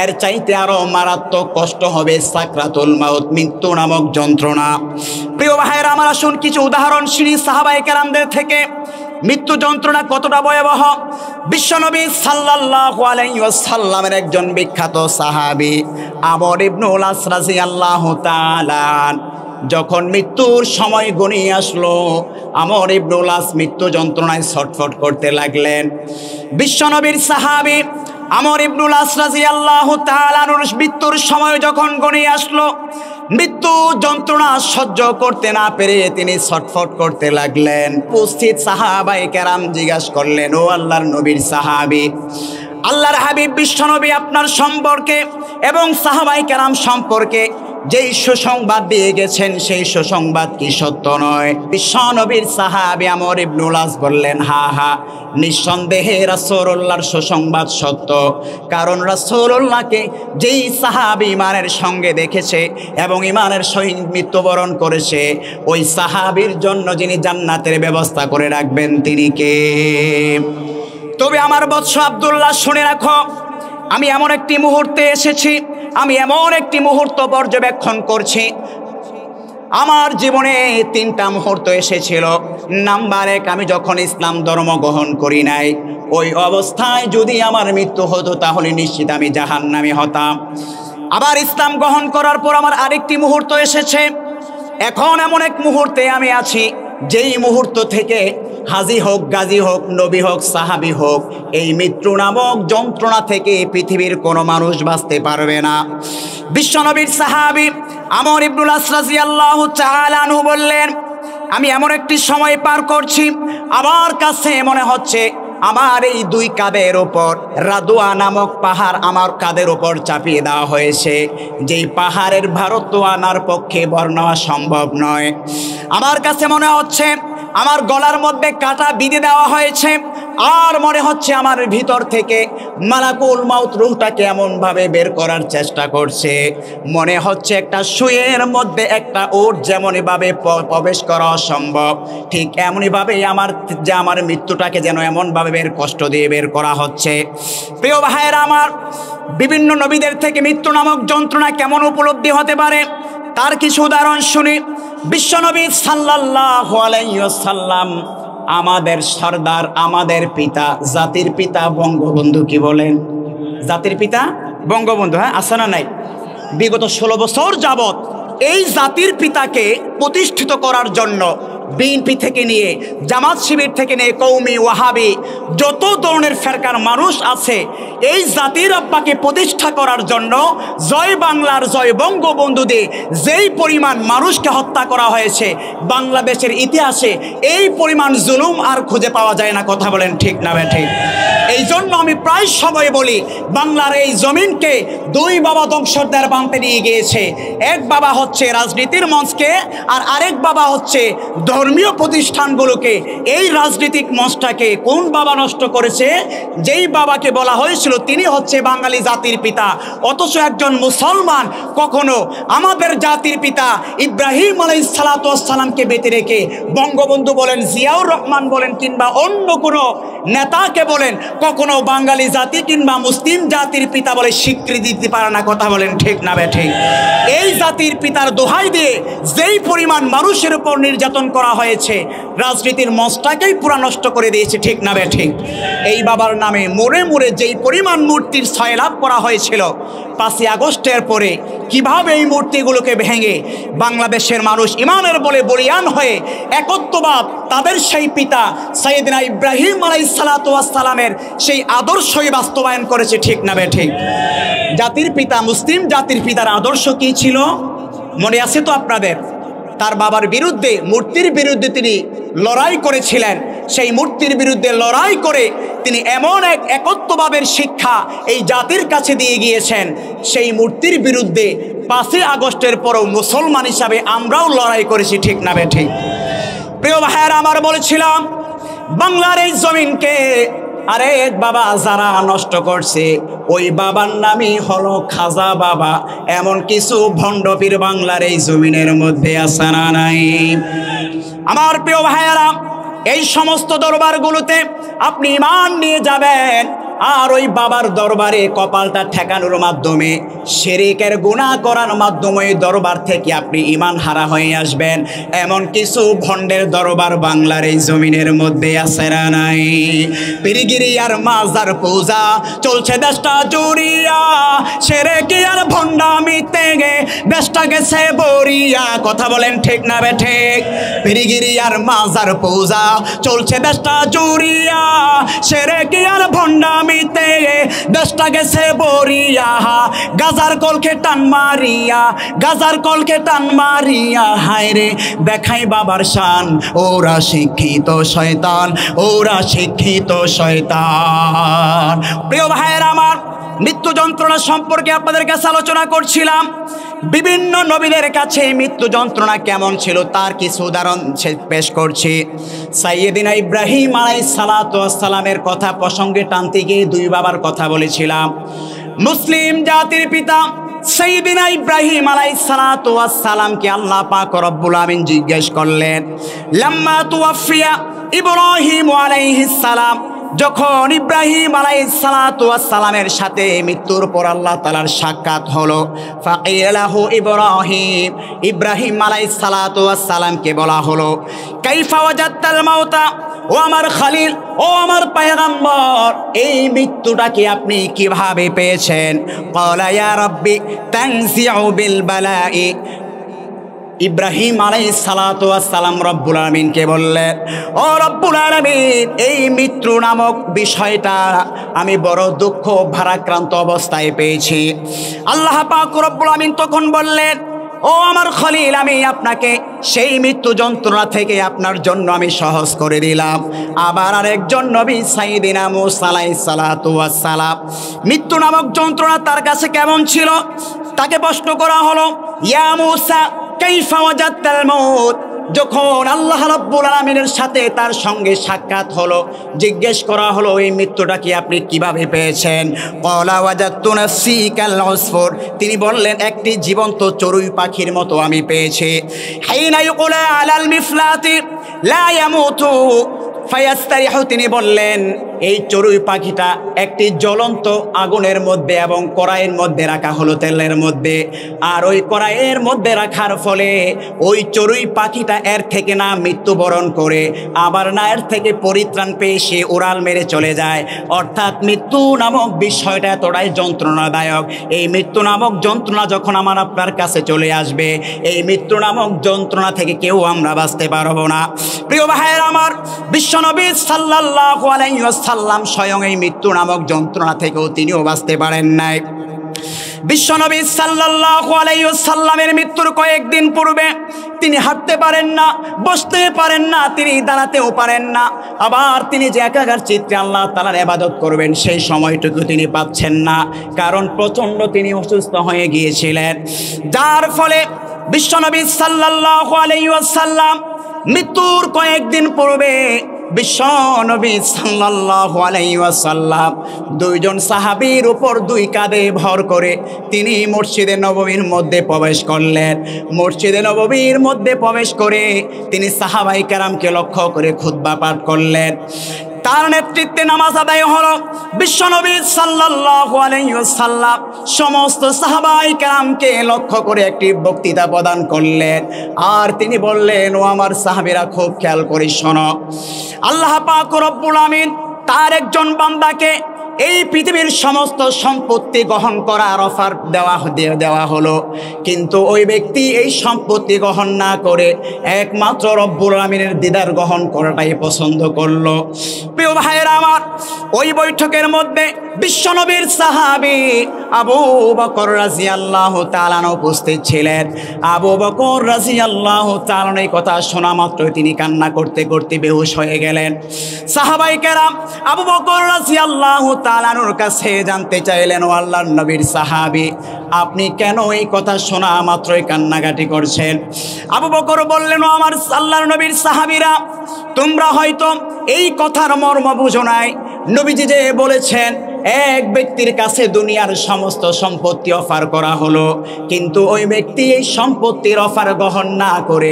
এর চাইতে আরো মারাত্মক কষ্ট হবে সাকরাতুল মাউত, মৃত্যু নামক যন্ত্রণা। প্রিয় ভাইয়েরা আমার, আসুন কিছু উদাহরণ শুনি সাহাবায়ে কেরামদের থেকে, মৃত্যু যন্ত্রণা কতটা ভয়াবহ। বিশ্বনবী সাল্লাল্লাহু আলাইহি ওয়াসাল্লামের একজন বিখ্যাত সাহাবী আমর ইবনুল আস রাদিয়াল্লাহু তাআলা, যখন মৃত্যুর সময় ঘনিয়ে আসলো, আমর ইবনুল আস মৃত্যু যন্ত্রণায় ছটফট করতে লাগলেন। বিশ্বনবীর সাহাবী আমর ইবনুল আস রাদিয়াল্লাহু তাআলা মৃত্যুর সময় যখন ঘনিয়ে আসলো, মৃত্যু যন্ত্রণা সহ্য করতে না পেরে তিনি ছটফট করতে লাগলেন। উপস্থিত সাহাবায়ে কেরাম জিজ্ঞাসা করলেন, ও আল্লাহর নবীর সাহাবী, আল্লাহর হাবিব বিশ্বনবী আপনার সম্পর্কে এবং সাহাবায়ে কেরাম সম্পর্কে যেই সুসংবাদ দিয়ে গেছেন, সেই সুসংবাদ কি সত্য নয়? বিশ্বনবীর সাহাবী আমর ইবনুল আস বললেন, হা হা, নিঃসন্দেহে রাসূলুল্লাহর সুসংবাদ সত্য। কারণ রাসূলুল্লাহকে যেই সাহাবী ইমানের সঙ্গে দেখেছে এবং ইমানের সহিত মৃত্যুবরণ করেছে, ওই সাহাবীর জন্য যিনি জান্নাতের ব্যবস্থা করে রাখবেন তিনি কে? তবে আমার বৎস আব্দুল্লাহ, শুনে রাখো, আমি এমন একটি মুহূর্তে এসেছি, আমি এমন একটি মুহূর্ত পর্যবেক্ষণ করছি। আমার জীবনে 3টা মুহূর্ত এসেছিল। নাম্বার 1, আমি যখন ইসলাম ধর্ম গ্রহণ করি নাই, ওই অবস্থায় যদি আমার মৃত্যু হতো তাহলে নিশ্চিত আমি জাহান্নামী হতাম। আবার ইসলাম গ্রহণ করার পর আমার আরেকটি মুহূর্ত এসেছে। এখন এমন এক মুহূর্তে আমি আছি, যেই মুহূর্ত থেকে হাজি হোক, গাজী হোক, নবী হোক, সাহাবী হোক, এই মৃত্যু নামক যন্ত্রণা থেকে পৃথিবীর কোনো মানুষ বাঁচতে পারবে না। বিশ্বনবীর সাহাবী আমর ইবনুল আস রাদিয়াল্লাহু তাআলা আনহু বললেন, আমি এমন একটি সময় পার করছি, আমার কাছে মনে হচ্ছে আমার এই দুই কাঁধের ওপর রাদুয়া নামক পাহাড় আমার কাঁধের ওপর চাপিয়ে দেওয়া হয়েছে, যেই পাহাড়ের ভারত আনার পক্ষে বর্ণনা সম্ভব নয়। আমার কাছে মনে হচ্ছে আমার গলার মধ্যে কাঁটা বিঁধে দেওয়া হয়েছে, আর মনে হচ্ছে আমার ভিতর থেকে মালাকুল মাউত রূহটাকে এমনভাবে বের করার চেষ্টা করছে, মনে হচ্ছে একটা সুয়ের মধ্যে একটা ওট যেমনইভাবে প্রবেশ করা অসম্ভব, ঠিক এমনইভাবেই আমার মৃত্যুটাকে যেন এমনভাবে কষ্ট দিয়ে বের করা হচ্ছে। প্রিয় ভাইয়েরা আমার, বিভিন্ন নবীদের থেকে মৃত্যু নামক যন্ত্রণা কেমন উপলব্ধি হতে পারে তার কিছু উদাহরণ শুনি। বিশ্বনবী সাল্লাল্লাহু আলাইহি ওয়াসাল্লাম, আমাদের সরদার, আমাদের পিতা, জাতির পিতা বঙ্গবন্ধু, কি বলেন? জাতির পিতা বঙ্গবন্ধু, হ্যাঁ, আছে না নাই? বিগত 16 বছর যাবত এই জাতির পিতাকে প্রতিষ্ঠিত করার জন্য বিএনপি থেকে নিয়ে, জামাত শিবির থেকে নিয়ে, কৌমি, ওয়াহাবি, যত ধরনের ফেরকার মানুষ আছে, এই জাতির আব্বাকে প্রতিষ্ঠা করার জন্য জয় বাংলার জয় বঙ্গবন্ধু দিয়ে যেই পরিমাণ মানুষকে হত্যা করা হয়েছে, বাংলাদেশের ইতিহাসে এই পরিমাণ জুলুম আর খুঁজে পাওয়া যায় না। কথা বলেন ঠিক না ঠিক? এই জন্য আমি প্রায় সময় বলি, বাংলার এই জমিনকে দুই বাবা ধ্বংসের বাঁধতে নিয়ে গিয়েছে। এক বাবা হচ্ছে রাজনীতির মঞ্চকে, আর আরেক বাবা হচ্ছে ধর্মীয় প্রতিষ্ঠানগুলোকে। এই রাজনৈতিক মঞ্চটাকে কোন বাবা নষ্ট করেছে? যেই বাবাকে বলা হয়েছিল তিনি হচ্ছে বাঙালি জাতির পিতা, অথচ একজন মুসলমান কখনো আমাদের জাতির পিতা ইব্রাহিম আলাইহিস সালাতু ওয়াস সালামকে বেঁধে রেখে বঙ্গবন্ধু বলেন, জিয়াউর রহমান বলেন, কিংবা অন্য কোনো নেতাকে বলেন, কখনো বাঙালি জাতি কিংবা মুসলিম জাতির পিতা বলে স্বীকৃতি দিতে পারে না। কথা বলেন ঠিক না ঠিক? এই জাতির পিতার দোহাই দিয়ে যেই পরিমাণ মানুষের উপর নির্যাতন করা হয়েছে, রাজনীতির মঞ্চটাকেই পুরা নষ্ট করে দিয়েছে। ঠিক না ঠিক? এই বাবার নামে মোড়ে মোড়ে যেই পরিমাণ মূর্তির সয়লাভ করা হয়েছিল 5ই আগস্টের পরে, কিভাবে এই মূর্তিগুলোকে ভেঙে বাংলাদেশের মানুষ ইমানের বলে বলিয়ান হয়ে একত্ববাদ, তাদের সেই পিতা সাইয়েদনা ইব্রাহিম আলাইহিস সালাতু ওয়াস সালামের সেই আদর্শই বাস্তবায়ন করেছে। ঠিক না ঠিক? জাতির পিতা, মুসলিম জাতির পিতার আদর্শ কি ছিল মনে আছে তো আপনাদের? তার বাবার বিরুদ্ধে, মূর্তির বিরুদ্ধে তিনি লড়াই করেছিলেন। সেই মূর্তির বিরুদ্ধে লড়াই করে তিনি এমন এক একত্বভাবের শিক্ষা এই জাতির কাছে দিয়ে গিয়েছেন, সেই মূর্তির বিরুদ্ধে 5ই আগস্টের পরও মুসলমান হিসাবে আমরাও লড়াই করেছি। ঠিক না ঠিক? প্রিয় ভাইয়েরা আমার, বলেছিলাম বাংলার এই জমিনকে আরেক বাবা যারা নষ্ট করছে, ওই বাবার নামই হলো খাজা বাবা। এমন কিছু ভণ্ডপীর বাংলার এই জমিনের মধ্যে আছে না নাই? আমার প্রিয় ভাইয়েরা, এই সমস্ত দরবারগুলোতে আপনি ঈমান নিয়ে যাবেন, আর ওই বাবার দরবারে কপালটা ঠেকানোর মাধ্যমে, শিরকের গুনাহ করার মাধ্যমে দরবার থেকে আপনি ঈমান হারা হয়ে আসবেন। এমন কিছু ভণ্ডের দরবার বাংলার এই জমিনের মধ্যে আছে না নাই? পীরগিরি আর মাজার পূজা চলছে দেশটা জুড়িয়া, শিরকি আর ভণ্ডামিতে গে দেশটা গেছে বরিয়া। কথা বলেন ঠিক না ঠিক? পীরগিরি আর মাজার পূজা চলছে দেশটা জুড়িয়া, শিরকি আর ভণ্ডামি দেশটা গেছে বরিয়া। গাজার কলকে টান মারিয়া, গাজার কলকে টান মারিয়া, হায় রে দেখাই বাবার শান। ওরা শিক্ষিত শয়তান, ওরা শিক্ষিত শয়তান। প্রিয় ভাইয়েরা আমার, মৃত্যু যন্ত্রণা সম্পর্কে আপনাদের কাছে আলোচনা করছিলাম। বিভিন্ন নবীদের কাছে মৃত্যু যন্ত্রণা কেমন ছিল তার কিছু উদাহরণ পেশ করছি। সাইয়েদিনা ইব্রাহিম আলাইহিস সালাতু ওয়াস সালামের কথা প্রসঙ্গে টানতে গিয়ে দুই বাবার কথা বলেছিলাম। মুসলিম জাতির পিতা সাইয়েদিনা ইব্রাহিম আলাইহিস সালাতু ওয়াস সালামকে আল্লাহ পাক রব্বুল আমিন জিজ্ঞেস করলেন, লাম্মা তুওয়াফিয়া ইব্রাহিম আলাইহিস সালাম, যখন ইব্রাহিম আলাইহিস সালাতু ওয়াস সালামের সাথে মৃত্যুর পর আল্লাহ তাআলার সাক্ষাৎ হলো, ফাকিলা লাহু ইব্রাহিম, ইব্রাহিম আলাইহিস সালাতু ওয়াস সালামকে বলা হলো, কাইফা ওয়াজাতাল মাউতা, ও আমার খলিল, ও আমার পয়গম্বর, এই মৃত্যুটাকে আপনি কিভাবে পেয়েছেন? ক্বালা ইয়া রাব্বি তানজিউ বিল বালাই, ইব্রাহিম আলাইহিস সালাতু ওয়াস সালাম রব্বুল আলামিনকে বললেন, ও রব্বুল আলামিন, এই মৃত্যু নামক বিষয়টা আমি বড় দুঃখ ভারাক্রান্ত অবস্থায় পেয়েছি। আল্লাহ পাক রব্বুল আলামিন তখন বললেন, ও আমার খলিল, আমি আপনাকে সেই মৃত্যু যন্ত্রণা থেকে আপনার জন্য আমি সহজ করে দিলাম। আবার আরেকজন নবী সাইয়্যিদিনা মূসা আলাইহিস সালাতু ওয়াস সালাম, মৃত্যু নামক যন্ত্রণা তার কাছে কেমন ছিল? তাকে প্রশ্ন করা হলো, ইয়া মূসা কাইফা ওয়াজাদতাল মাউত। যখন আল্লাহ রাব্বুল আলামিনের সাথে তার সঙ্গে সাক্ষাৎ হলো, জিজ্ঞেস করা হলো এই মৃত্যুটা কি আপনি কিভাবে পেয়েছেন? ক্বালা ওয়াজাদতু নাফসি কাল উসফুর, তিনি বললেন একটি জীবন্ত চড়ুই পাখির মতো আমি পেয়েছি। হাইনা ইয়াকুলা আলাল মিফলাতি লা ইয়ামুতু ফায়াস্তারিহু, তিনি বললেন এই চড়ুই পাখিটা একটি জ্বলন্ত আগুনের মধ্যে এবং কড়াইয়ের মধ্যে রাখা হলো, তেলের মধ্যে। আর ওই কড়াইয়ের মধ্যে রাখার ফলে ওই চড়ুই পাখিটা এর থেকে না মৃত্যুবরণ করে, আবার না এর থেকে পরিত্রাণ পেয়ে সে উড়াল মেরে চলে যায়। অর্থাৎ মৃত্যু নামক বিষয়টা এতটাই যন্ত্রণাদায়ক। এই মৃত্যু নামক যন্ত্রণা যখন আমার আপনার কাছে চলে আসবে, এই মৃত্যু নামক যন্ত্রণা থেকে কেউ আমরা বাঁচতে পারবো না। প্রিয় ভাইয়েরা আমার, বিশ্বনবী সাল্লাল্লাহু আলাইহি ওয়াসাল্লাম স্বয়ং এই মৃত্যু নামক যন্ত্রণা থেকেও তিনিও বাঁচতে পারেন নাই। বিশ্বনবী সাল্লাল্লাহু আলাইহি ওয়াসাল্লামের মৃত্যুর কয়েকদিন পূর্বে তিনি হাঁটতে পারেন না, বসতে পারেন না, তিনি দাঁড়াতেও পারেন না। আবার তিনি যে একাকার চিত্রে আল্লাহ তাআলার ইবাদত করবেন সেই সময়টুকু তিনি পাচ্ছেন না, কারণ প্রচণ্ড তিনি অসুস্থ হয়ে গিয়েছিলেন। যার ফলে বিশ্বনবী সাল্লাল্লাহু আলাইহি ওয়াসাল্লাম মৃত্যুর কয়েকদিন পূর্বে বিশ্বনবী সাল্লাল্লাহু আলাইহি ওয়াসাল্লাম দুইজন সাহাবীর উপর দুই কাঁধে ভর করে তিনি মসজিদে নববীর মধ্যে প্রবেশ করলেন। মসজিদে নববীর মধ্যে প্রবেশ করে তিনি সাহাবায়ে কেরামকে লক্ষ্য করে খুতবা পাঠ করলেন। তার নেতৃত্বে নামাজ আদায় হলো। বিশ্বনবী সাল্লাল্লাহু আলাইহি ওয়াসাল্লাম সমস্ত সাহাবায়ে কেরামকে লক্ষ্য করে একটি বক্তৃতা প্রদান করলেন। আর তিনি বললেন, ও আমার সাহাবীরা খুব খেয়াল করে শোনো, আল্লাহ পাক রব্বুল আমিন তার একজন বান্দাকে এই পৃথিবীর সমস্ত সম্পত্তি গ্রহণ করার অফার দেওয়া হলো, কিন্তু ওই ব্যক্তি এই সম্পত্তি গ্রহণ না করে একমাত্র রব্বুল আমিনের দিদার গ্রহণ করাটাই পছন্দ করলো। প্রিয় ভাইয়েরা আমার, ওই বৈঠকের মধ্যে বিশ্বনবীর সাহাবী আবু বকর রাদিয়াল্লাহু তাআলা উপস্থিত ছিলেন। আবু বকর রাদিয়াল্লাহু তাআলা এই কথা শোনা মাত্র তিনি কান্না করতে করতে বেহুশ হয়ে গেলেন। সাহাবায়ে কেরাম আবু বকর রাদিয়াল্লাহু তাআলার কাছে জানতে চাইলেন, ও আল্লাহর নবীর সাহাবী, আপনি কেন এই কথা শোনা মাত্রই কান্নাকাটি করছেন? আবু বকর বললেন, ও আমার আল্লাহর নবীর সাহাবীরা, তোমরা হয়তো এই কথার মর্ম বুঝো নাই। নবীজি যে বলেছেন এক ব্যক্তির কাছে দুনিয়ার সমস্ত সম্পত্তি অফার করা হলো, কিন্তু ওই ব্যক্তি এই সম্পত্তির অফার গ্রহণ না করে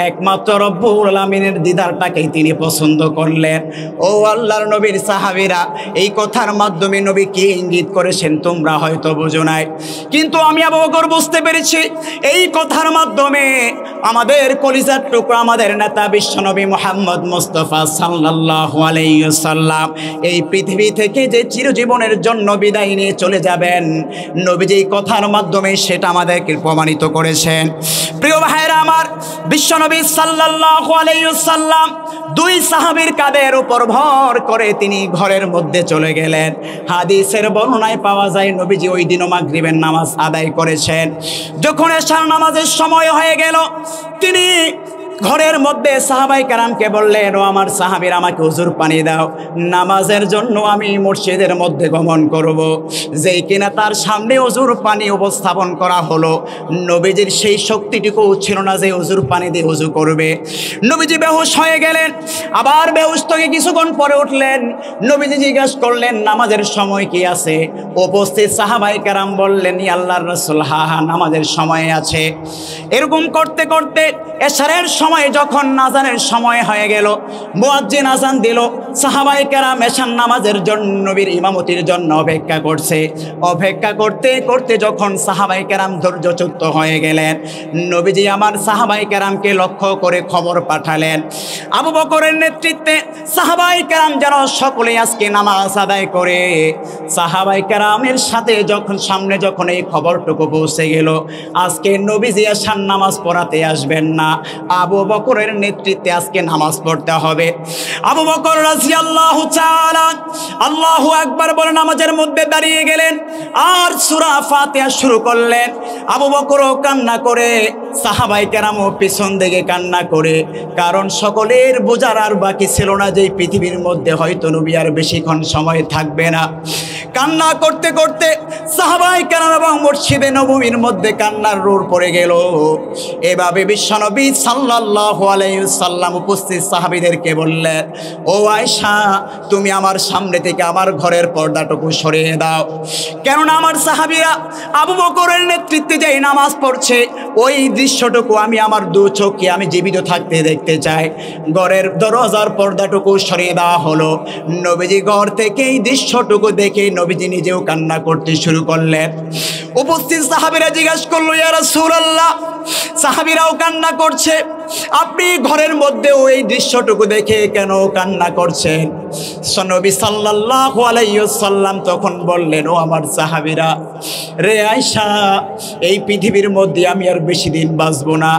একমাত্র রব্বুল আমিনের দিদারটাকেই তিনি পছন্দ করলেন। ও আল্লাহর নবীর সাহাবীরা, এই কথার মাধ্যমে নবী কি ইঙ্গিত করেছেন তোমরা হয়তো বুঝো নাই, কিন্তু আমি আবু বকর বুঝতে পেরেছি। এই কথার মাধ্যমে আমাদের কলিজার টুকরা, আমাদের নেতা বিশ্বনবী মুহাম্মদ মুস্তাফা সাল্লাল্লাহু আলাইহি ওয়াসাল্লাম এই পৃথিবী থেকে যে চিরজীবনের জন্য বিদায় নিয়ে চলে যাবেন, নবীজি এই কথার মাধ্যমে সেটা আমাদেরকে প্রমাণিত করেছেন। প্রিয় ভাইয়েরা আমার, বিশ্বনবী সাল্লাল্লাহু আলাইহি ওয়াসাল্লাম দুই সাহাবীর কাঁধের উপর ভর করে তিনি ঘরের মধ্যে চলে গেলেন। হাদিসের বর্ণনায় পাওয়া যায় নবীজি ওই দিনও মাগরিবের নামাজ আদায় করেছেন। যখন এশার নামাজের সময় হয়ে গেল, তিনি ঘরের মধ্যে সাহাবায়ে কেরামকে বললেন, ও আমার সাহাবীরা, আমাকে ওযুর পানি দাও, নামাজের জন্য আমি মসজিদের মধ্যে গমন করব। যেই কিনা তার সামনে ওযুর পানি উপস্থাপন করা হলো, নবীজির সেই শক্তিটুকু ছিল না যে ওযুর পানি দিয়ে ওযু করবে। নবীজি বেহুশ হয়ে গেলেন। আবার বেহুশ থেকে কিছুক্ষণ পরে উঠলেন। নবীজি জিজ্ঞাসা করলেন, নামাজের সময় কি আছে? উপস্থিত সাহাবায়ে কেরাম বললেন, ইয়া আল্লাহর রাসূল, হ্যাঁ হ্যাঁ, নামাজের সময় আছে। এরকম করতে করতে এশারের সময় যখন আযানের সময় হয়ে গেল, মুয়াজ্জিন আযান দিল। সাহাবায়ে কেরাম এশার নামাজের জন্য নবীর ইমামতির জন্য অপেক্ষা করছে। অপেক্ষা করতে করতে যখন সাহাবায়ে কেরাম ধৈর্যচ্যুত হয়ে গেলেন, নবীজি আমার সাহাবায়ে কেরামকে লক্ষ্য করে খবর পাঠালেন, আবু বকরের নেতৃত্বে সাহাবায়ে কেরাম যেন সকলে আজকে নামাজ আদায় করে। সাহাবায়ে কেরামের সাথে সামনে যখন এই খবরটুকু পৌঁছে গেল, আজকে নবীজি এশার নামাজ পড়াতে আসবেন না, আবু আবু বকরের নেতৃত্বে আজকে নামাজ পড়তে হবে। আবু বকর রাদিয়াল্লাহু তাআলা আল্লাহু আকবার বলে নামাজের মধ্যে দাঁড়িয়ে গেলেন আর সূরা ফাতিহা শুরু করলেন। আবু বকরও কান্না করে, সাহাবায়ে কেরামও পিছন দিকে কান্না করে, কারণ সকলের বোঝার আর বাকি ছিল না যে পৃথিবীর মধ্যে হয়তো নবী আর বেশিক্ষণ সময় থাকবে না। কান্না করতে করতে সাহাবায়ে কেরাম এবং মসজিদে নববীর মধ্যে কান্নার রোল পড়ে গেল। এভাবে বিশ্বনবী সাল্লাল্লাহু আলাইহি ওয়াসাল্লাম উপস্থিত সাহাবীদেরকে বললেন, ও আয়েশা, তুমি আমার সামনে থেকে আমার ঘরের পর্দাটুকু সরিয়ে দাও, কেননা আমার সাহাবীরা আবু বকরের নেতৃত্বে যে নামাজ পড়ছে ওই দৃশ্যটুকু আমি আমার দু চোখে আমি জীবিত থাকতে দেখতে চাই। ঘরের দরজার পর্দাটুকু সরিয়ে দেওয়া হলো। নবীজি ঘর থেকে এই দৃশ্যটুকু দেখে নবীজি নিজেও কান্না করতে শুরু করলেন। উপস্থিত সাহাবীরা জিজ্ঞাসা করলো, ইয়া রাসূলুল্লাহ, সাহাবীরাও কান্না করছে, আপনি ঘরের মধ্যে ওই দৃশ্যটুকু দেখে কেন কান্না করছেন? নবী সাল্লাল্লাহু আলাইহি ওয়াসাল্লাম তখন বললেন, ও আমার সাহাবীরা, রে আয়েশা, এই পৃথিবীর মধ্যে আমি আর বেশি দিন বাঁচব না,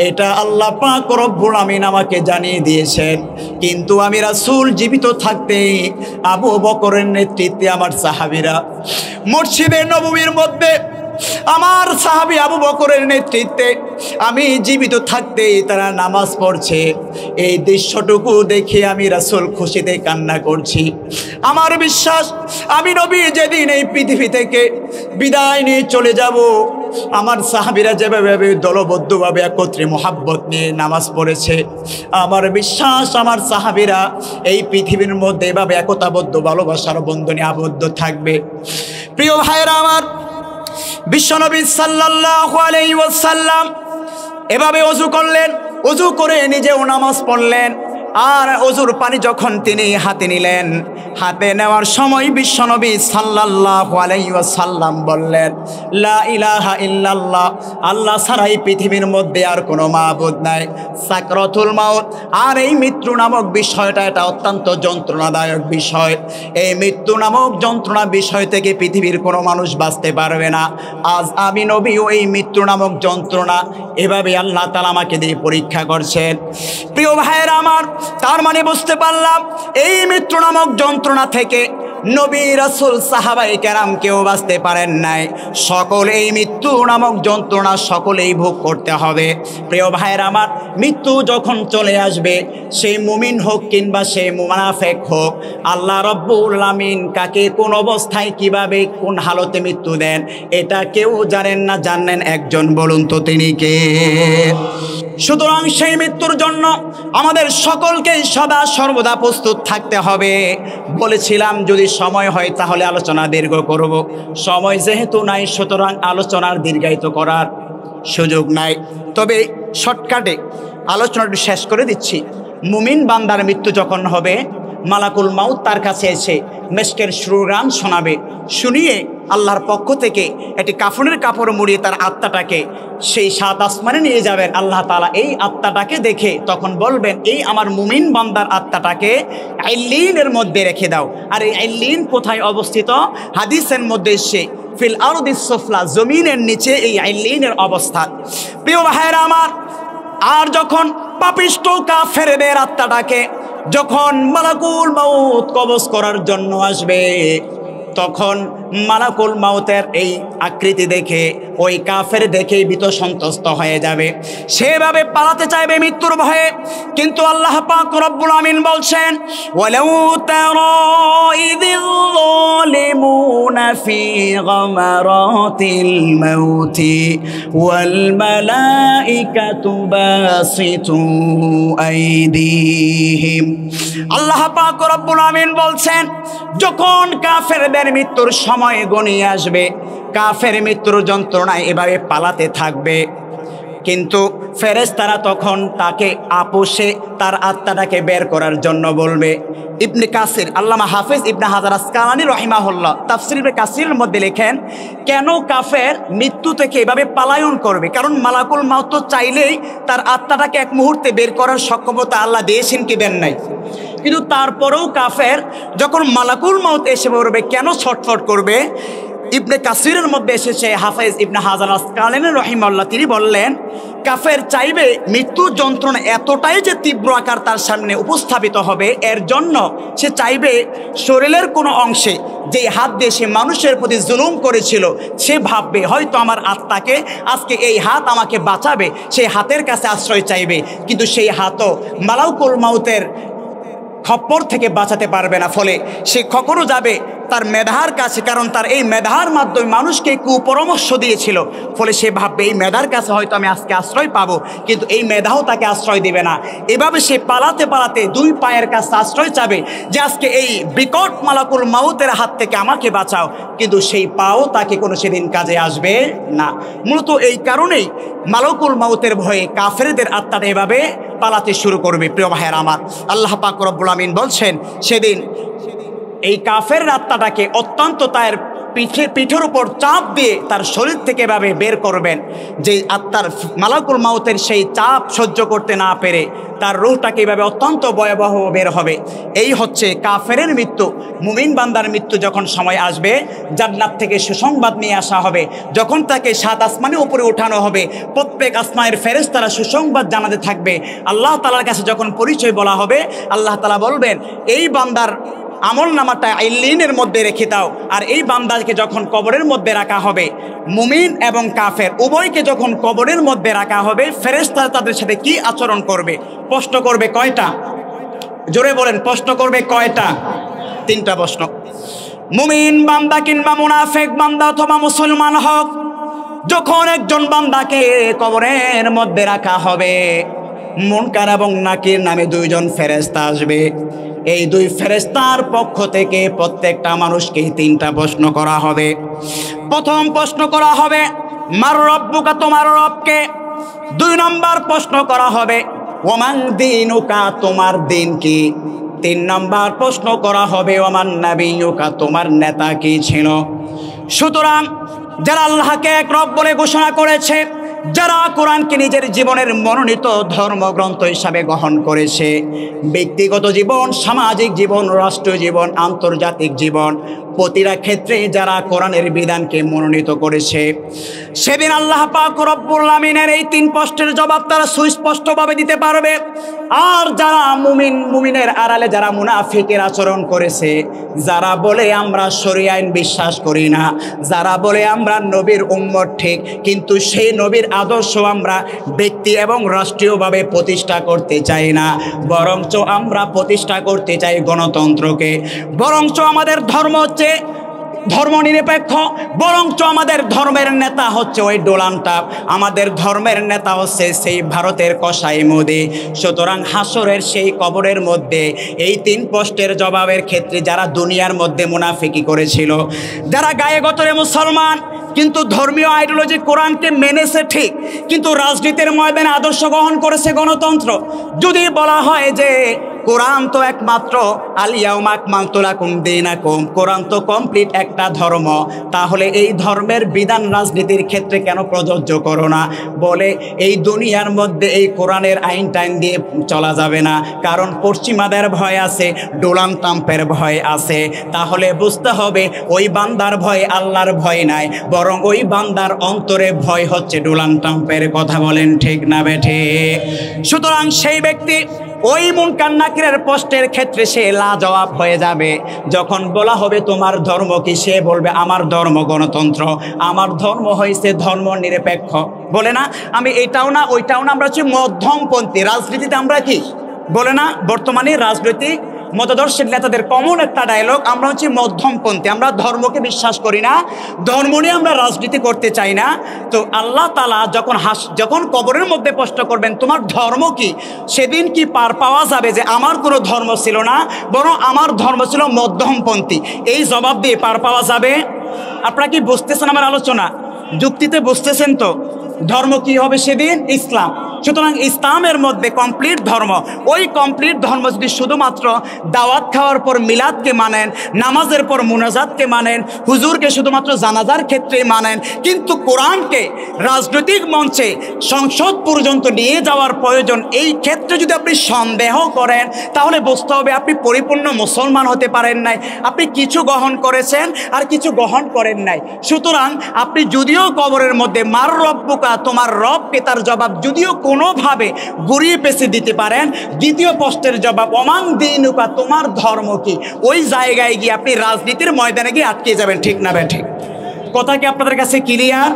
এটা আল্লাহ পাক রব্বুল আমিন আমাকে জানিয়ে দিয়েছেন। কিন্তু আমি রাসূল জীবিত থাকতে আবু বকরের নেতৃত্বে আমার সাহাবীরা মসজিদে নববীর মধ্যে আমার সাহাবী আবু বকরের নেতৃত্বে আমি জীবিত থাকতে তারা নামাজ পড়ছে, এই দৃশ্যটুকু দেখে আমি রাসূল খুশিতে কান্না করছি। আমার বিশ্বাস, আমি নবী যেদিন এই পৃথিবী থেকে বিদায় নিয়ে চলে যাব, আমার সাহাবীরা যেভাবে দলবদ্ধভাবে একত্রে মোহাব্বত নিয়ে নামাজ পড়েছে, আমার বিশ্বাস আমার সাহাবীরা এই পৃথিবীর মধ্যে এভাবে একতাবদ্ধ ভালোবাসার বন্ধনে আবদ্ধ থাকবে। প্রিয় ভাইরা আমার, বিশ্বনবী সাল্লাল্লাহু আলাইহি ওয়াসাল্লাম এভাবে ওযু করলেন, ওযু করে নিজেও নামাজ পড়লেন। আর ওযুর পানি যখন তিনি হাতে নিলেন, হাতে নেওয়ার সময় বিশ্বনবী সাল্লাল্লাহু আলাইহি ওয়াসাল্লাম বললেন, লা ইলাহা ইল্লাল্লাহ, আল্লাহ ছাড়া এই পৃথিবীর মধ্যে আর কোনো মাবুদ নাই। সাকরাতুল মাউত, আর এই মৃত্যু নামক বিষয়টা এটা অত্যন্ত যন্ত্রণাদায়ক বিষয়। এই মৃত্যু নামক যন্ত্রণা বিষয় থেকে পৃথিবীর কোনো মানুষ বাঁচতে পারবে না। আজ আমি নবীও এই মৃত্যু নামক যন্ত্রণা এভাবে আল্লাহ তাআলা আমাকে দিয়ে পরীক্ষা করছেন। প্রিয় ভাইয়েরা আমার, তার মানে বুঝতে পারলাম এই মৃত্যু নামক যন্ত্রণা থেকে নবী রাসূল সাহাবায়ে কেরাম কেউ বাঁচতে পারেন নাই। সকল এই মৃত্যু নামক যন্ত্রণা সকলেই ভোগ করতে হবে। প্রিয় ভাইয়ের আমার, মৃত্যু যখন চলে আসবে, সেই মুমিন হোক কিংবা সেই মুনাফিক হোক, আল্লাহ রব্বুল আমিন কাকে কোন অবস্থায় কিভাবে কোন হালতে মৃত্যু দেন এটা কেউ জানেন না। জানেন একজন, বলুন তো তিনি কে? সুতরাং সেই মৃত্যুর জন্য আমাদের সকলকেই সদা সর্বদা প্রস্তুত থাকতে হবে। বলেছিলাম যদি সময় হয় তাহলে আলোচনা দীর্ঘ করব, সময় যেহেতু নাই সুতরাং আলোচনার দীর্ঘায়িত করার সুযোগ নাই। তবে শর্টকাটে আলোচনাটি শেষ করে দিচ্ছি। মুমিন বান্দার মৃত্যু যখন হবে, মালাকুল মাউত তার কাছে এসে মেশকের সুরগান শোনাবে, শুনিয়ে আল্লাহর পক্ষ থেকে একটি কাফনের কাপড় মুড়িয়ে তার আত্মাটাকে সেই সাত আসমানে নিয়ে যাবেন। আল্লাহ তাআলা এই আত্মাটাকে দেখে তখন বলবেন, এই আমার মুমিন বান্দার আত্মাটাকে আইল্লিনের মধ্যে রেখে দাও। আর এই আইল্লিন কোথায় অবস্থিত? হাদিসের মধ্যে এসে ফিল আরদিস সুফলা, জমিনের নিচে এই আইল্লিনের অবস্থান। প্রিয় ভাইয়েরা আমার, আর যখন পাপিষ্ঠ কাফেরদের আত্মাটাকে যখন মালাকুল মাউত কবজ করার জন্য আসবে, তখন মালাকুল মাউতের এই আকৃতি দেখে ওই কাফের দেখে ভীত সন্ত্রস্ত হয়ে যাবে, সেভাবে পালাতে চাইবে মৃত্যুর ভয়ে। কিন্তু আল্লাহ পাক রব্বুল আমিন বলছেন, ওয়ালাউ তারা ইযিল যালিমুনা ফি গামারাতিল মাউতি ওয়াল মালাইকাতু বাসিতু আইদিহিম। আল্লাহ পাক রব্বুল আমিন বলছেন, যখন কাফেরদের মৃত্যুর সময় ঘনিয়ে আসবে, কাফের মৃত্যুর যন্ত্রণায় এভাবে পালাতে থাকবে, কিন্তু ফেরেশতারা তখন তাকে আপোষে তার আত্মাটাকে বের করার জন্য বলবে। ইবনে কাসির, আল্লামা হাফেজ ইবনে হাজার আসকালানী রহিমাহুল্লাহ তাফসীর ইবনে কাসিরের মধ্যে লেখেন, কেন কাফের মৃত্যু থেকে এভাবে পালায়ন করবে? কারণ মালাকুল মাউত তো চাইলেই তার আত্মাটাকে এক মুহূর্তে বের করার সক্ষমতা আল্লাহ দিয়েছেন কি দেন নাই? কিন্তু তারপরেও কাফের যখন মালাকুল মাউত এসে পড়বে, কেন ছটফট করবে? ইবনে কাসিরের মধ্যে এসেছে, হাফেজ ইবনে হাজার আসকালানী রাহিমাহুল্লাহ তিনি বললেন, কাফের চাইবে মৃত্যুর যন্ত্রণা এতটাই যে তীব্র আকার তার সামনে উপস্থাপিত হবে, এর জন্য সে চাইবে শরীরের কোনো অংশে যে হাত দিয়ে সে মানুষের প্রতি জুলুম করেছিল, সে ভাববে হয়তো আমার আত্মাকে আজকে এই হাত আমাকে বাঁচাবে, সেই হাতের কাছে আশ্রয় চাইবে, কিন্তু সেই হাতও মালাকুল মাউতের খপ্পর থেকে বাঁচাতে পারবে না। ফলে সে কখনো যাবে তার মেধার কাছে, কারণ তার এই মেধার মাধ্যমে মানুষকে কুপরামর্শ দিয়েছিল। ফলে সে ভাববে এই মেধার কাছে হয়তো আমি আজকে আশ্রয় পাবো, কিন্তু এই মেধাও তাকে আশ্রয় দেবে না। এভাবে সে পালাতে পালাতে দুই পায়ের কাছে আশ্রয় চাবে যে আজকে এই বিকট মালাকুল মাউতের হাত থেকে আমাকে বাঁচাও, কিন্তু সেই পাও তাকে কোনো সেদিন কাজে আসবে না। মূলত এই কারণেই মালাকুল মাউতের ভয়ে কাফেরদের আত্মাটা এভাবে পালাতে শুরু করবে। প্রিয় ভাইয়ের আমার, আল্লাহ পাক রব্বুল আমিন বলছেন সেদিন এই কাফের আত্মাটাকে অত্যন্ত তার পিঠের উপর চাপ দিয়ে তার শরীর থেকে এভাবে বের করবেন, যে আত্মার মালাকুল মাউতের সেই চাপ সহ্য করতে না পেরে তার রূহটাকে এভাবে অত্যন্ত ভয়াবহ বের হবে। এই হচ্ছে কাফেরের মৃত্যু। মুমিন বান্দার মৃত্যু যখন সময় আসবে, জান্নাত থেকে সুসংবাদ নিয়ে আসা হবে, যখন তাকে 7 আসমানের উপরে উঠানো হবে, প্রত্যেক আসমানের ফেরেশতারা সুসংবাদ জানাতে থাকবে। আল্লাহ তাআলার কাছে যখন পরিচয় বলা হবে, আল্লাহ তাআলা বলবেন এই বান্দার আমল নামাটা ইল্লিনের মধ্যে রেখে দাও। আর এই বান্দাকে যখন কবরের মধ্যে রাখা হবে, মুমিন এবং কাফের উভয়কে যখন কবরের মধ্যে রাখা হবে, ফেরেশতারা তাদের সাথে কি আচরণ করবে? প্রশ্ন করবে কয়টা? জোরে বলেন, প্রশ্ন করবে কয়টা? 3টা প্রশ্ন। মুমিন বান্দা কিংবা মুনাফিক বান্দা অথবা মুসলমান হোক, যখন একজন বান্দাকে কবরের মধ্যে রাখা হবে, মুনকার এবং নাকির নামে 2 জন ফেরেশতা আসবে। এই 2 ফেরেশতার পক্ষ থেকে প্রত্যেকটা মানুষকে 3টা প্রশ্ন করা হবে। প্রথম প্রশ্ন করা হবে মার রব্বুকা, তোমার রবকে। 2 নম্বর প্রশ্ন করা হবে ওমান দীনুকা, তোমার দিন কি। 3 নম্বর প্রশ্ন করা হবে ওমান নাবিয়ুকা, তোমার নেতা কি ছিল। সুতরাং যারা আল্লাহকে এক রব বলে ঘোষণা করেছে, যারা কোরআনকে নিজের জীবনের মনোনীত ধর্মগ্রন্থ হিসাবে গ্রহণ করেছে, ব্যক্তিগত জীবন, সামাজিক জীবন, রাষ্ট্রীয় জীবন, আন্তর্জাতিক জীবন, প্রতিটা ক্ষেত্রে যারা কোরআনের বিধানকে মনোনীত করেছে, সেদিন আল্লাহ পাক রব্বুল আমিনের এই 3 প্রশ্নের জবাব তারা সুস্পষ্টভাবে দিতে পারবে। আর যারা মুমিনের আড়ালে যারা মুনাফিকের আচরণ করেছে, যারা বলে আমরা শরীয়ত আইন বিশ্বাস করি না, যারা বলে আমরা নবীর উম্মত ঠিক, কিন্তু সেই নবীর আদর্শ আমরা ব্যক্তি এবং রাষ্ট্রীয়ভাবে প্রতিষ্ঠা করতে চাই না, বরঞ্চ আমরা প্রতিষ্ঠা করতে চাই গণতন্ত্রকে, বরঞ্চ আমাদের ধর্ম হচ্ছে ধর্মনিরপেক্ষ, বরঞ্চ আমাদের ধর্মের নেতা হচ্ছে ওই ডোনাল্ড ট্রাম্প, আমাদের ধর্মের নেতা হচ্ছে সেই ভারতের কসাই মোদি। সুতরাং হাসরের সেই কবরের মধ্যে এই 3 প্রশ্নের জবাবের ক্ষেত্রে যারা দুনিয়ার মধ্যে মুনাফিকি করেছিল, যারা গায়ে গতরে মুসলমান কিন্তু ধর্মীয় আইডিওলজি কোরআনকে মেনেছে ঠিক, কিন্তু রাজনীতির ময়দানে আদর্শ গ্রহণ করেছে গণতন্ত্র। যদি বলা হয় যে কোরআন তো একমাত্র আলিয়াউমা আকমালতু লাকুম দীনাকুম, কোরআন তো কমপ্লিট একটা ধর্ম, তাহলে এই ধর্মের বিধান রাজনীতির ক্ষেত্রে কেন প্রযোজ্য করো না? বলে এই দুনিয়ার মধ্যে এই কোরআনের আইন টাইন দিয়ে চলা যাবে না, কারণ পশ্চিমাদের ভয় আছে, ডোনাল্ড ট্রাম্পের ভয় আছে। তাহলে বুঝতে হবে ওই বান্দার ভয় আল্লাহর ভয় নাই, বরং ওই বান্দার অন্তরে ভয় হচ্ছে ডোনাল্ড ট্রাম্পের। কথা বলেন ঠিক না বেঠে? সুতরাং সেই ব্যক্তি ওই মুনকার নাকিরের প্রশ্নের ক্ষেত্রে সে লাজবাব হয়ে যাবে। যখন বলা হবে তোমার ধর্ম কি, সে বলবে আমার ধর্ম গণতন্ত্র, আমার ধর্ম হয়েছে ধর্ম নিরপেক্ষ। বলে না আমি এটাও না ওইটাও না, আমরা হচ্ছে মধ্যমপন্থী। রাজনীতিতে আমরা কি বলে না, বর্তমানে রাজনৈতিক মতাদর্শের নেতাদের কমন একটা ডায়লগ, আমরা হচ্ছে মধ্যমপন্থী, আমরা ধর্মকে বিশ্বাস করি না, ধর্ম নিয়ে আমরা রাজনীতি করতে চাই না। তো আল্লাহ তাআলা যখন কবরের মধ্যে প্রশ্ন করবেন তোমার ধর্ম কি, সেদিন কি পার পাওয়া যাবে যে আমার কোনো ধর্ম ছিল না, বরং আমার ধর্ম ছিল মধ্যমপন্থী? এই জবাব দিয়ে পার পাওয়া যাবে? আপনারা কি বুঝতেছেন আমার আলোচনা? যুক্তিতে বুঝতেছেন তো? ধর্ম কি হবে সেদিন? ইসলাম। সুতরাং ইসলামের মধ্যে কমপ্লিট ধর্ম, ওই কমপ্লিট ধর্ম যদি শুধুমাত্র দাওয়াত খাওয়ার পর মিলাদকে মানেন, নামাজের পর মুনাজাতকে মানেন, হুজুরকে শুধুমাত্র জানাজার ক্ষেত্রে মানেন, কিন্তু কোরআনকে রাজনৈতিক মঞ্চে সংসদ পর্যন্ত নিয়ে যাওয়ার প্রয়োজন, এই ক্ষেত্রে যদি আপনি সন্দেহ করেন তাহলে বুঝতে হবে আপনি পরিপূর্ণ মুসলমান হতে পারেন নাই। আপনি কিছু গ্রহণ করেছেন আর কিছু গ্রহণ করেন নাই। সুতরাং আপনি যদিও কবরের মধ্যে মার রব্বুকা, তোমার রবকে, তার জবাব যদিও কোনোভাবে ঘুরিয়ে পেঁচে দিতে পারেন, দ্বিতীয় প্রশ্নের জবাব অমান দিনুকা, তোমার ধর্ম কি, ওই জায়গায় গিয়ে আপনি রাজনীতির ময়দানে গিয়ে আটকে যাবেন। ঠিক না ঠিক? কথা কি আপনাদের কাছে ক্লিয়ার?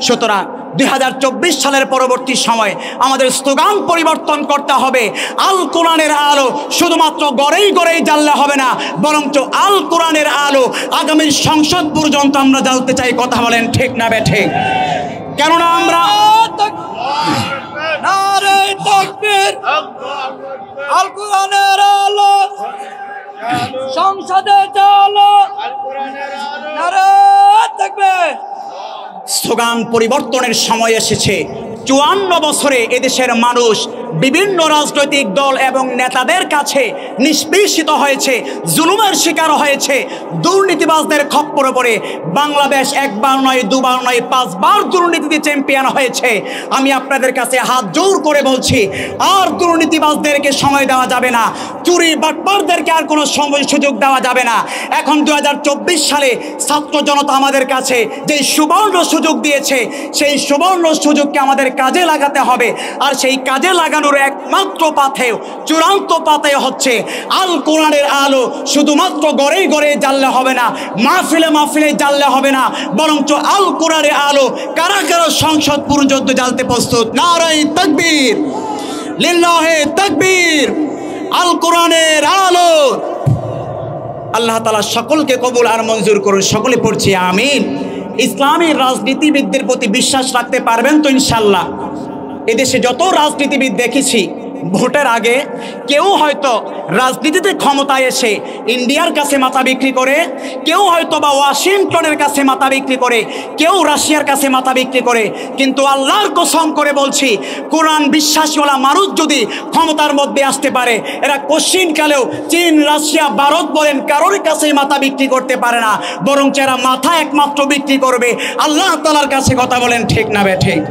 সুতরাং 2024 সালের পরবর্তী সময়ে আমাদের স্লোগান পরিবর্তন করতে হবে। আল কোরআনের আলো শুধুমাত্র গড়েই গড়েই জ্বাললে হবে না, বরঞ্চ আল কোরআনের আলো আগামী সংসদ পর্যন্ত আমরা জ্বালতে চাই। কথা বলেন ঠিক না ঠিক? কেননা আমরা আল কোরআনের আলো সংসদে চলো, নারে তাকবীর। স্লোগান পরিবর্তনের সময় এসেছে। 54 বছরে এদেশের মানুষ বিভিন্ন রাজনৈতিক দল এবং নেতাদের কাছে নিষ্পেষিত হয়েছে, জুলুমের শিকার হয়েছে, দুর্নীতিবাজদের খপ্পরে পড়ে বাংলাদেশ একবার নয়, দুবার নয়, 5 বার দুর্নীতিতে চ্যাম্পিয়ন হয়েছে। আমি আপনাদের কাছে হাত জোর করে বলছি, আর দুর্নীতিবাজদেরকে সময় দেওয়া যাবে না, চুরি বাটপারদেরকে আর কোনো সময় সুযোগ দেওয়া যাবে না। এখন 2024 সালে ছাত্র জনতা আমাদের কাছে যে সুবর্ণ সুযোগ দিয়েছে, সেই সুবর্ণ সুযোগকে আমাদের কাজে লাগাতে হবে। আর সেই কাজে লাগানোর একমাত্র পাথেয়, চূড়ান্ত পাথেয় হচ্ছে আল কোরআনের আলো। শুধুমাত্র গড়েই গড়ে জ্বাললে হবে না, মাহফিলে মাহফিলে জ্বাললে হবে না, বরঞ্চ আল কোরআনের আলো কারা কারা সংসদ পর্যন্ত জ্বালতে প্রস্তুত? নারায়ে তাকবীর, লিল্লাহে তাকবীর। আল কোরআনের আলো। আল্লাহ তাআলা সকলকে কবুল আর মঞ্জুর করুন। সকলে পড়ছি আমিন। ইসলামী রাজনীতিবিদদের প্রতি বিশ্বাস রাখতে পারবেন তো ইনশাল্লাহ? এদেশে যত রাজনীতিবিদ দেখেছি, ভোটের আগে কেউ হয়তো রাজনীতিতে ক্ষমতায় এসে ইন্ডিয়ার কাছে মাথা বিক্রি করে, কেউ হয়তো বা ওয়াশিংটনের কাছে মাথা বিক্রি করে, কেউ রাশিয়ার কাছে মাথা বিক্রি করে, কিন্তু আল্লাহর কসম করে বলছি, কোরআন বিশ্বাসীওয়ালা মানুষ যদি ক্ষমতার মধ্যে আসতে পারে, এরা কশিনকালেও চীন, রাশিয়া, ভারত বলেন কারোর কাছেই মাথা বিক্রি করতে পারে না, বরং এরা মাথা একমাত্র বিক্রি করবে আল্লাহ তাআলার কাছে। কথা বলেন ঠিক না ঠিক?